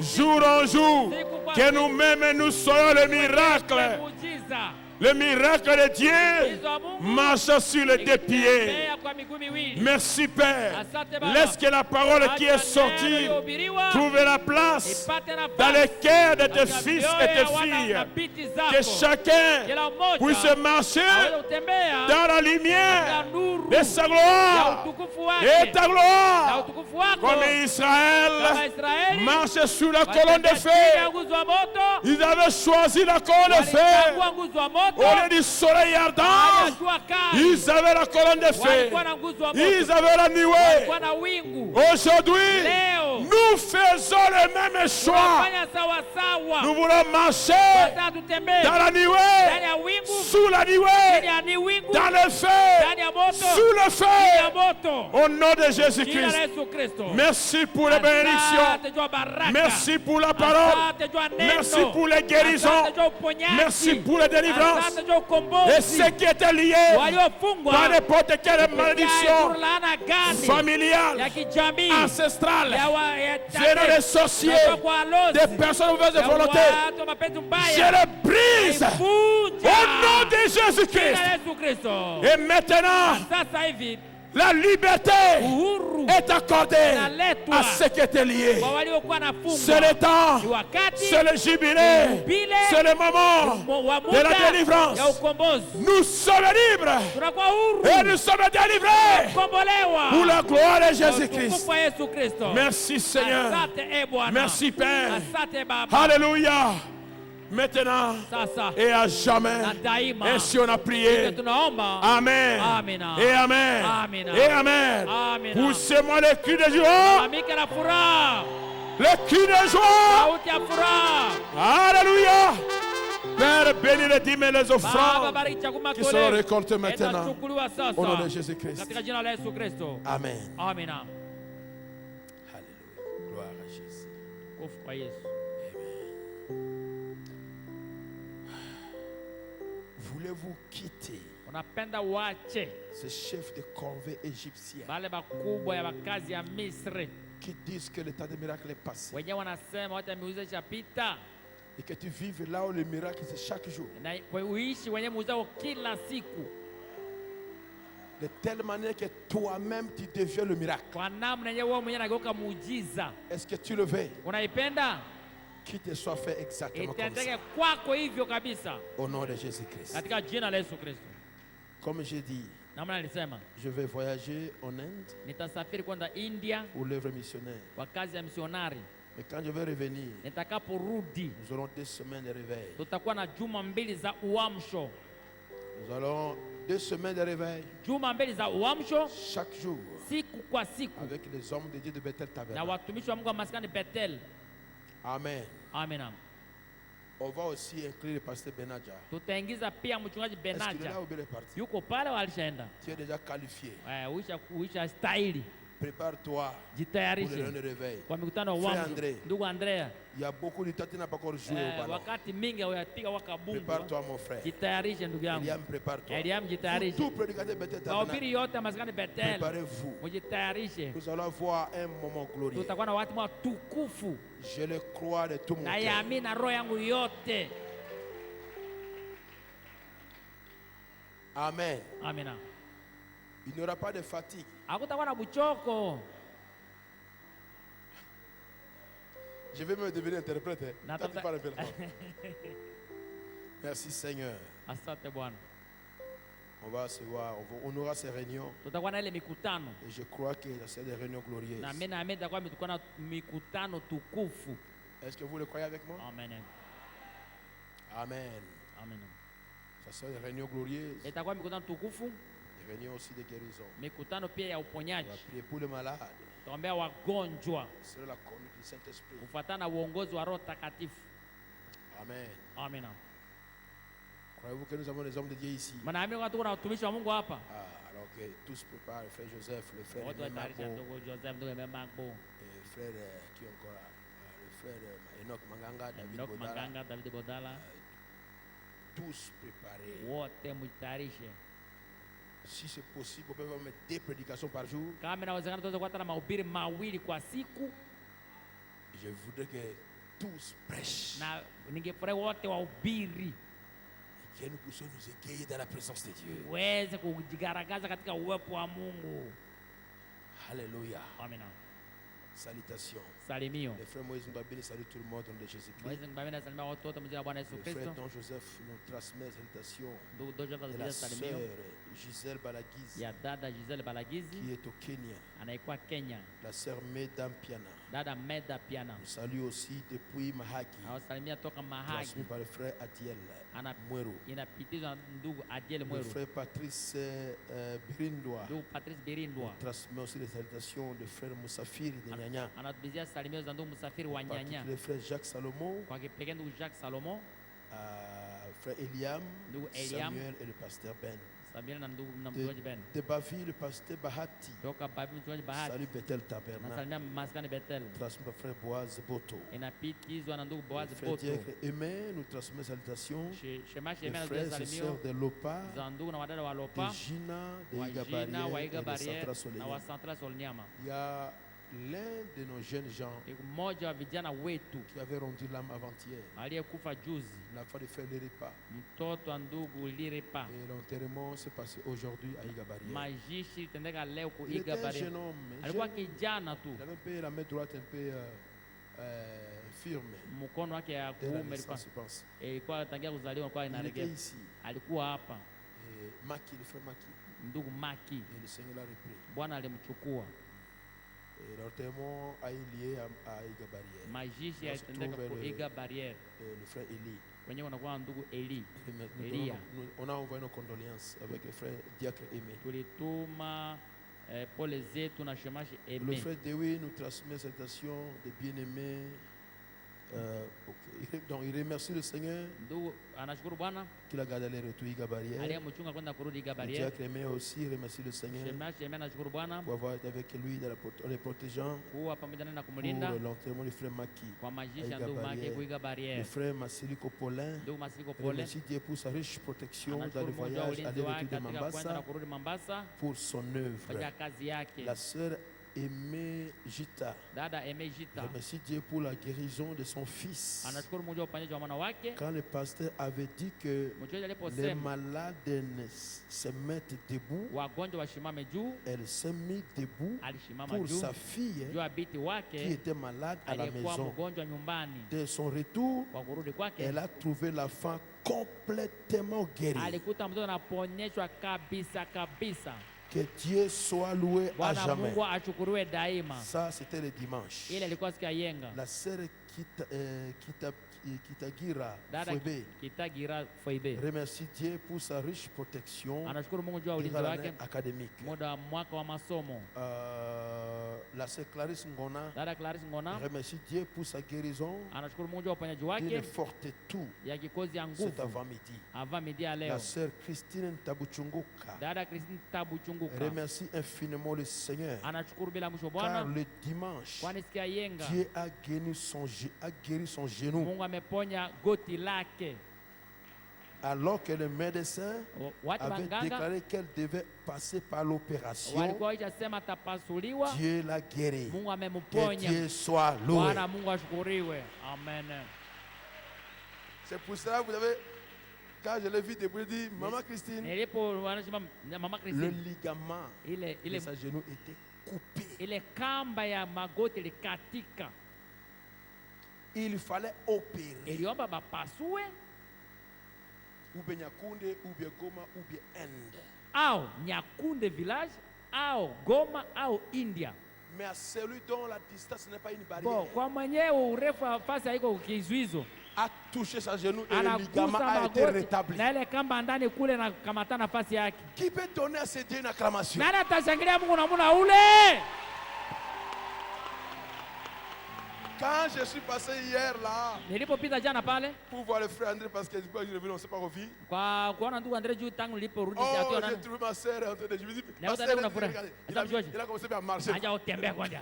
C: Jour en jour. Que nous-mêmes nous soyons le miracle. Le miracle de Dieu marche sur les deux pieds. Merci Père. Laisse que la parole qui est sortie trouve la place dans les cœurs de tes fils et tes filles. Que chacun puisse marcher dans la lumière de sa gloire et ta gloire. Comme Israël marche sous la colonne de feu. Ils avaient choisi la colonne de feu. Au lieu du soleil ardent, ils avaient la colonne de feu. Ils avaient la nuée. Aujourd'hui, nous faisons le même choix. Nous voulons marcher dans la nuée, sous la nuée, dans le feu, sous le feu. Au nom de Jésus-Christ. Merci pour les bénédictions. Merci pour la parole. Merci pour les guérisons. Merci pour les délivrances. Et ce qui était lié par n'importe quelle malédiction familiale, ancestrale, venant des sorciers, des personnes mauvaises de volonté, je les brise au nom de Jésus-Christ. Et maintenant, la liberté est accordée à ce qui était lié. C'est le temps, c'est le jubilé, c'est le moment de la délivrance. Nous sommes libres et nous sommes délivrés pour la gloire de Jésus-Christ. Merci Seigneur. Merci Père. Alléluia. Maintenant et à jamais. Ainsi on a prié. Amen. Et amen. Et amen. Poussez-moi le cri de joie. Le cri de joie. Alléluia. Père, bénis les dîmes et les offrandes qui seront récoltées maintenant. Au nom de Jésus-Christ. Amen. Alléluia. Gloire à Jésus. Voulez-vous quitter ce chef de corvée égyptien qui disent que l'état de miracle est passé et que tu vives là où le miracle c'est chaque jour de telle manière que toi-même tu deviens le miracle? Est-ce que tu le veux? Qu'il te soit fait exactement comme ça. Au nom de Jésus-Christ. Comme j'ai dit, je vais voyager en Inde pour l'œuvre missionnaire. Mais quand je vais revenir, nous aurons 2 semaines de réveil. Nous allons 2 semaines de réveil. Chaque jour. Avec les hommes de Dieu de Bethel Tabernacle. Amen.
B: Amina.
C: On va aussi inclure le pasteur Benadja.
B: Tutaingiza pia mchungaji
C: Est-ce qu'il est là
B: Benadja.
C: ou bien il est parti?
B: Yuko pale au alishaenda?
C: Tu es déjà qualifié.
B: Uisha stahili.
C: Prépare-toi pour le
B: Jitayarishe
C: réveil.
B: kwa mikutano
C: Frère
B: wangu.
C: André,
B: Ndugu Andrea,
C: il y a beaucoup de temps tu n'as pas encore joué au ballon.
B: wakati mingi huyapiga wakabumbu.
C: Prépare-toi mon frère.
B: Jitayarishe ndugu yangu.
C: Eliam, prépare-toi.
B: Eliam, jitayarishe.
C: Tout prédicateur Bethel
B: Mahubiri
C: Tabernacle.
B: yote maskani Bethel.
C: Préparez-vous.
B: Mujitayarishe.
C: Nous allons voir un moment glorieux.
B: Tutakuwa na wakati mwa tukufu.
C: Je le crois de tout mon
B: Na
C: cœur.
B: yaamini na roho yangu yote.
C: Amen.
B: Amina.
C: Il n'y aura pas de fatigue.
B: Hakutakuwa na buchoko.
C: Je vais me devenir interprète. Hein.
B: Natafuta-
C: Pas le Merci Seigneur.
B: Asante Bwana.
C: On va se voir. On aura ces réunions.
B: Tutakuwa na ile mikutano.
C: Et je crois que c'est des réunions glorieuses.
B: Na mimi naamini tutakuwa tutakuwa na mikutano tukufu.
C: Est-ce que vous le croyez avec moi?
B: Amen.
C: Amen.
B: Amen.
C: Ça sera des réunions glorieuses.
B: Itakuwa mikutano tukufu,
C: Des réunions aussi de guérison.
B: mikutano pia ya
C: On va
B: uponyaji.
C: prier pour les malades.
B: Tutaombea wagonjwa
C: C'est la conduite du Saint-Esprit.
B: kufuatana na uongozi wa Roho Takatifu.
C: Amen.
B: Amina.
C: Croyez-vous que nous avons des hommes de Dieu ici?
B: Mnaamini kwamba tuko na watumishi wa Mungu hapa?
C: Ah, alors que tous se préparent. Le frère Joseph, le frère
B: Watu watayarisha
C: Emmanuel,
B: ndugu Joseph, ndugu Memagbo,
C: le frère qui encore le frère Enoch Manganga, David
B: Enoch
C: Bodala.
B: Maganga, David Bodala,
C: Tous préparés.
B: wote mjitayarishe.
C: Si c'est possible, on peut faire mettre 2 prédications par jour.
B: Kama inawezekana tuweze kuwa na mahubiri mawili kwa siku,
C: Je voudrais que tous prêchent.
B: na ningefurahi wote wahubiri,
C: Que nous puissions nous égayer dans la présence de Dieu.
B: uweze kujigaragaza katika uwepo wa Mungu.
C: Alléluia.
B: Amina.
C: Salutations.
B: Salimio.
C: Le frère Moïse Mbabini salue tout le monde au nom de Jésus-Christ.
B: Mwezi mbamina salimia watu wote mjina Bwana Yesu
C: Le frère
B: Kristo.
C: Don Joseph nous transmet salutations.
B: Ndugu Dojo
C: De la
B: tunazidia salimio
C: sœur Gisèle Balagiz
B: ya dada Giselle Balagizi
C: qui est au Kenya.
B: anaikuwa Kenya,
C: La sœur Medam Piana.
B: dada Meda Piana
C: Nous salue aussi depuis Mahagi.
B: anawasalimia toka Mahagi,
C: Transmis par le frère Adiel
B: Ana-
C: Mweru.
B: inapitizwa na ndugu Adiel
C: Le
B: Mweru,
C: frère Patrice Birindwa
B: ndugu Patrice Birindwa
C: transmet aussi les salutations de frère Moussafiri de Nyanya.
B: anatubizia salimio za ndugu Msafiri wa Nyanya,
C: Le frère Jacques Salomon,
B: kwa kipekee ndugu Jacques Salomon,
C: frère Eliam,
B: ndugu Eliam,
C: Samuel et le pasteur Ben.
B: Samuel na ndugu na mchungaji Ben
C: De Baville, le pasteur Bahati.
B: toka Babi, mchungaji Bahati
C: Salut Bethel Tabernacle.
B: nasalimia maskani Bethel,
C: Transmis par frère Boaz Boto.
B: inapitizwa na ndugu Boaz
C: Le frère
B: Boto,
C: Diacre Aimé nous transmet salutations.
B: Shemashi
C: Les
B: Emena
C: frères
B: ndio
C: et
B: salimio
C: sœurs de Lopa,
B: za ndugu na wadada wa
C: de
B: Lopa,
C: Gina, de
B: wa
C: Iga
B: Jina, wa
C: Barrière
B: Iga
C: et de
B: Barrière
C: Central
B: na
C: Soleil.
B: wa Central Solnyama.
C: Il y a l'un de nos jeunes gens
B: Ni mmoja wa vijana wetu
C: qui avait rendu l'âme avant-hier.
B: aliyekufa juzi,
C: Il a fallu faire le repas.
B: mtoto wa ndugu Liripa.
C: Et l'enterrement s'est passé aujourd'hui à Iga Barrière.
B: Mazishi litendeka leo ku
C: Il était
B: Iga
C: un
B: Barrière.
C: jeune homme.
B: Alikuwa
C: Jeune.
B: kijana tu,
C: Il avait un peu la main droite un peu firme.
B: mkono wake ya
C: Dès la
B: kuume ilikuwa
C: naissance, je pense.
B: ilikuwa tangia kuzaliwa ilikuwa
C: Il était
B: inaregea.
C: ici.
B: Alikuwa hapa
C: Et Maki, le frère Maki.
B: ndugu Maki,
C: Et le Seigneur l'a repris.
B: Bwana alimchukua.
C: Et l'enterrement a eu lieu à Iga Barrière.
B: Mazishi
C: Là se
B: yalitendeka
C: trouve
B: ku
C: le-
B: Iga Barrière,
C: Le frère Eli.
B: wenyewe kunakuwa ndugu Eli.
C: Et maintenant,
B: Elia.
C: on a envoyé nos condoléances avec le frère Diacre Aimé.
B: Tulituma pole zetu na shemashi
C: Le
B: Eme.
C: frère Dewi nous transmet salutations de bien-aimés. Donc il remercie le Seigneur
B: Ndugu anashukuru Bwana
C: qu'il a gardé les retours Iga Barrière.
B: aliyemchunga kwenda kurudi Iga
C: Le
B: Barrière.
C: Diacre Aimé aussi remercie le Seigneur
B: Shemashi Eme anashukuru Bwana
C: pour avoir été avec lui dans les protégeant
B: kuwa pamoja naye na
C: pour
B: kumlinda
C: l'enterrement du frère Maki.
B: kwa mazishi ya
C: Iga
B: ndugu Maki
C: Barrière.
B: ku Iga
C: Le
B: Barrière.
C: frère Massiliko Paulin
B: Ndugu Masiliko pole
C: remercie Dieu pour sa riche protection dans
B: anashukuru
C: le
B: Mungu wa
C: voyage
B: ulinzi
C: aller-retour
B: wake
C: de
B: katika kwenda na
C: Mombasa
B: kurudi Mombasa
C: pour son
B: kwa
C: œuvre.
B: kazi yake.
C: La sœur Aimée Gita
B: Dada Eme Jita
C: remercie Dieu pour la guérison de son fils.
B: anashukuru Mungu wa uponyaji wa mwana wake.
C: Quand le pasteur avait dit que
B: Mchungaji
C: les
B: aliposema
C: malades se mettent debout,
B: wagonjwa washimame juu,
C: elle s'est mise debout
B: alishimama
C: pour
B: juu
C: sa fille
B: juu ya binti
C: qui
B: wake
C: était malade à la
B: aliyekuwa
C: maison.
B: mgonjwa nyumbani.
C: De son retour,
B: Kwa kurudi kwake
C: elle a trouvé l'enfant complètement guéri.
B: alikuta mtoto anaponyeshwa kabisa kabisa.
C: Que Dieu soit loué à
B: Bwana
C: jamais.
B: Mungu ashukuriwe daima.
C: Ça, c'était le dimanche.
B: Ile ilikuwa siku ya yenga.
C: La sœur Kitagira
B: Dada
C: Fwebe
B: Kitagira Foibe
C: remercie Dieu pour sa riche protection
B: anashukuru Mungu juu ya ulinzi
C: durant
B: wake
C: l'année académique.
B: muda wa mwaka wa masomo.
C: La sœur Clarisse Ngona
B: Dada Clarisse Ngona
C: remercie Dieu pour sa guérison
B: anashukuru Mungu kwa uponyaji
C: d'une
B: wake
C: forte toux
B: ya kikozi ya
C: cet
B: nguvu
C: avant-midi.
B: avant midi ya
C: La
B: leo.
C: sœur Christine Tabuchunguka
B: Dada Christine Tabuchunguka
C: remercie infiniment le Seigneur
B: anashukuru bila mwisho
C: car
B: Bwana
C: le dimanche,
B: kwani siku ya yenga
C: Dieu a guéri son genou
B: Mungu ameponya goti lake.
C: alors que le médecin
B: Watu
C: avait
B: wanganga
C: déclaré qu'elle devait passer par l'opération.
B: walikuwa waishasema atapasuliwa.
C: Dieu l'a guéri.
B: Mungu
C: Que
B: amemponya.
C: Dieu soit loué.
B: Bwana Mungu ashukuriwe. Amen.
C: C'est pour ça que vous avez, quand je l'ai vu depuis, dit, Maman Christine,
B: Nilipo wanasema Mama
C: le
B: Christine
C: ligament de sa genou était coupé.
B: ile kamba ya magoti likatika.
C: Il fallait opérer.
B: Iliomba bapasue
C: Ou bien Nyakoundé, ou bien Goma, ou bien Inde.
B: au Nyakoundé village au Goma au India.
C: Mais à celui dont la distance n'est pas une barrière,
B: Bo, kwa mwenyewe urefu wa fasi haiko kizuizo.
C: a touché sa genou et le ligament
B: Anagusa
C: a été
B: magoti
C: rétabli.
B: na ile kamba ndani kule na kamata nafasi yake.
C: Qui peut donner à ce Dieu une acclamation?
B: Nani atashangilia Mungu na muna ule?
C: Quand je suis passé hier là
B: Nilipopita jana pale
C: pour voir le frère André parce que je suis revenu, on ne s'est pas revu.
B: kwa kuona ndugu Andre juu tangu niliporudi
C: Oh,
B: akiona
C: j'ai trouvé ma sœur en train de. Je me dis,
B: Mais
C: ma
B: vous
C: sœur,
B: allez vous
C: regardez,
B: faire.
C: il a commencé à marcher.
B: haja utembea kwanza.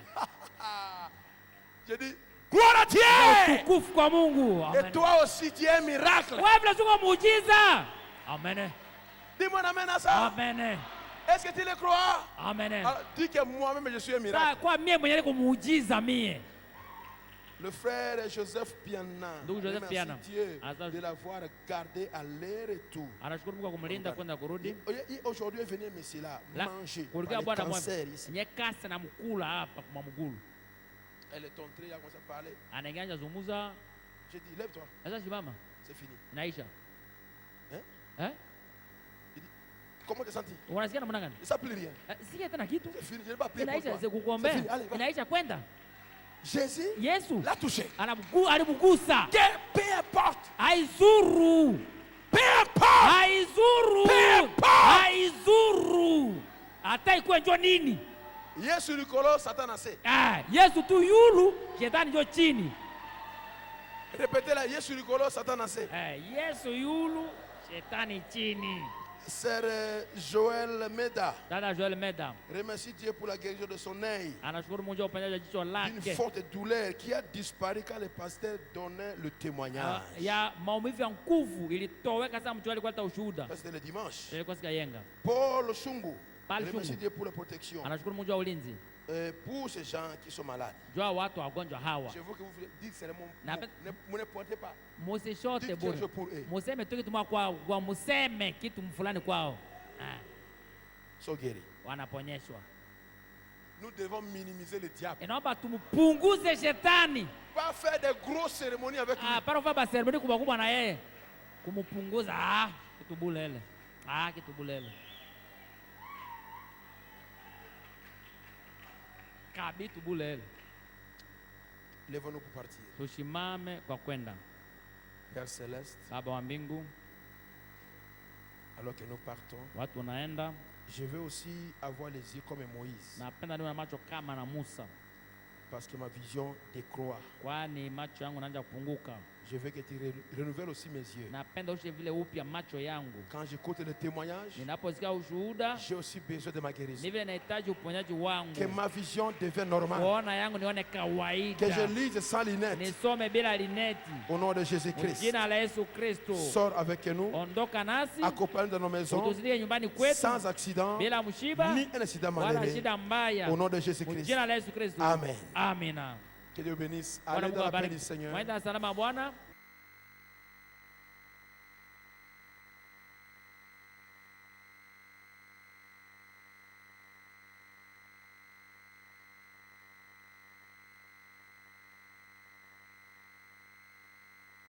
C: J'ai dit, gloire à Dieu!
B: Tukufu kwa Mungu.
C: Et
B: Amen.
C: toi aussi, tu es un miracle.
B: Wewe vile uko muujiza. Amen.
C: Dis-moi un amen à ça.
B: Amen.
C: Est-ce que tu le crois?
B: Amen.
C: Alors, dis que moi-même, je suis un
B: Sasa
C: miracle.
B: kwa mie mwenyewe niko muujiza mie.
C: Le frère Joseph Piana,
B: Ndugu Joseph
C: remercie
B: Piana.
C: Dieu
B: Asante.
C: de l'avoir gardé à l'aller-retour.
B: Anashukuru Mungu kwa kumlinda kwenda kurudi.
C: Aujourd'hui, il venait me là,
B: La
C: manger.
B: kurudia
C: Par
B: bwana
C: le
B: mmoja.
C: cancer ici.
B: Nye kasa na mkula hapa kwa mgulu.
C: Elle est entrée, elle a commencé à parler.
B: Anainganja zumuza.
C: J'ai dit, lève-toi,
B: Sasa simama.
C: c'est fini.
B: Naisha.
C: Hein?
B: Eh?
C: Il dit, comment t'es senti?
B: Unasikia namna gani?
C: Ça ne plus rien.
B: Sikia tena kitu.
C: C'est fini, je n'ai pas prié pour
B: Inaisha
C: toi. C'est
B: sikukuombea.
C: fini, allez, va.
B: Inaisha kwenda.
C: Jésus
B: Yesu
C: l'a touché.
B: Alimgusa.
C: Peu importe.
B: Haizuru.
C: Peu importe.
B: Haizuru.
C: Peu importe.
B: Haizuru. Hata ikuwe njo nini?
C: Yesu likolo, Satan a fait.
B: Yesu tu yulu, shetani njo chini.
C: Répétez-la, Yesu likolo, Satan a fait.
B: Yesu yulu, shetani chini.
C: Sœur Joël Meda,
B: Dada Joel Meda
C: remercie Dieu pour la guérison de son œil.
B: anashukuru Mungu uponyaji wa jicho
C: Une
B: lake.
C: forte douleur qui a disparu quand le pasteur donnait le témoignage.
B: Ya maumivu ya nguvu ilitoweka sasa mtu alikuwa aleta ushuhuda.
C: Ça, c'était le dimanche.
B: Ilikuwa siku ya yenga.
C: Paul Shungu,
B: Paul
C: remercie
B: Shungu.
C: Dieu pour la protection.
B: Anashukuru Mungu wa ulinzi.
C: Pour ces gens qui sont malades.
B: Jua watu wagonjwa hawa.
C: Je veux que vous dites seulement,
B: Na-
C: vous ne portez pas.
B: Musishote
C: Dites
B: bure.
C: quelque chose pour eux.
B: Museme tu kitu kwa museme kitu fulani kwao.
C: Ils sont guéris.
B: Wanaponyeshwa.
C: Nous devons minimiser le diable.
B: Inaomba tumpunguze shetani.
C: Pas faire des grosses cérémonies avec lui.
B: Para kufanya baseremoni kubwa kubwa na yeye. Kumpunguza kitu bulele. Kitu bulele. Kabitu bulele.
C: Lèvons-nous pour partir.
B: Tushimame kwa kwenda.
C: Père Céleste,
B: Baba wa mbingu,
C: alors que nous partons,
B: watu wanaenda.
C: je veux aussi avoir les yeux comme Moïse.
B: Napenda niwe na macho kama na Musa.
C: Parce que ma vision décroît.
B: Kwani macho yangu yanaanza kupunguka.
C: Je veux que tu renouvelles aussi mes yeux.
B: Napenda ushe vile upya macho yangu.
C: Quand j'écoute le témoignage,
B: Ninaposikia ushuhuda,
C: j'ai aussi besoin de ma guérison.
B: ni vile nahitaji uponyaji wangu.
C: Que ma vision devienne normale.
B: Kuona yangu nione
C: Que je
B: kawaida.
C: lise sans lunettes.
B: Nisome bila lineti.
C: Au nom de Jésus-Christ.
B: Jina la Yesu Kristo.
C: Sors avec nous.
B: Ondoka nasi.
C: Accompagne dans nos maisons.
B: Utuzilie nyumbani kwetu.
C: Sans accident.
B: Bila mshiba.
C: Ni un accident
B: Wala
C: malheureux.
B: shida mbaya.
C: Au nom de Jésus-Christ.
B: Jina la Yesu Kristo.
C: Amen.
B: Amina.
C: Que Dieu bénisse.
B: Bwana
C: Allez
B: Mungu
C: dans la paix
B: abariki.
C: du Seigneur.
B: Mwenda salama Bwana.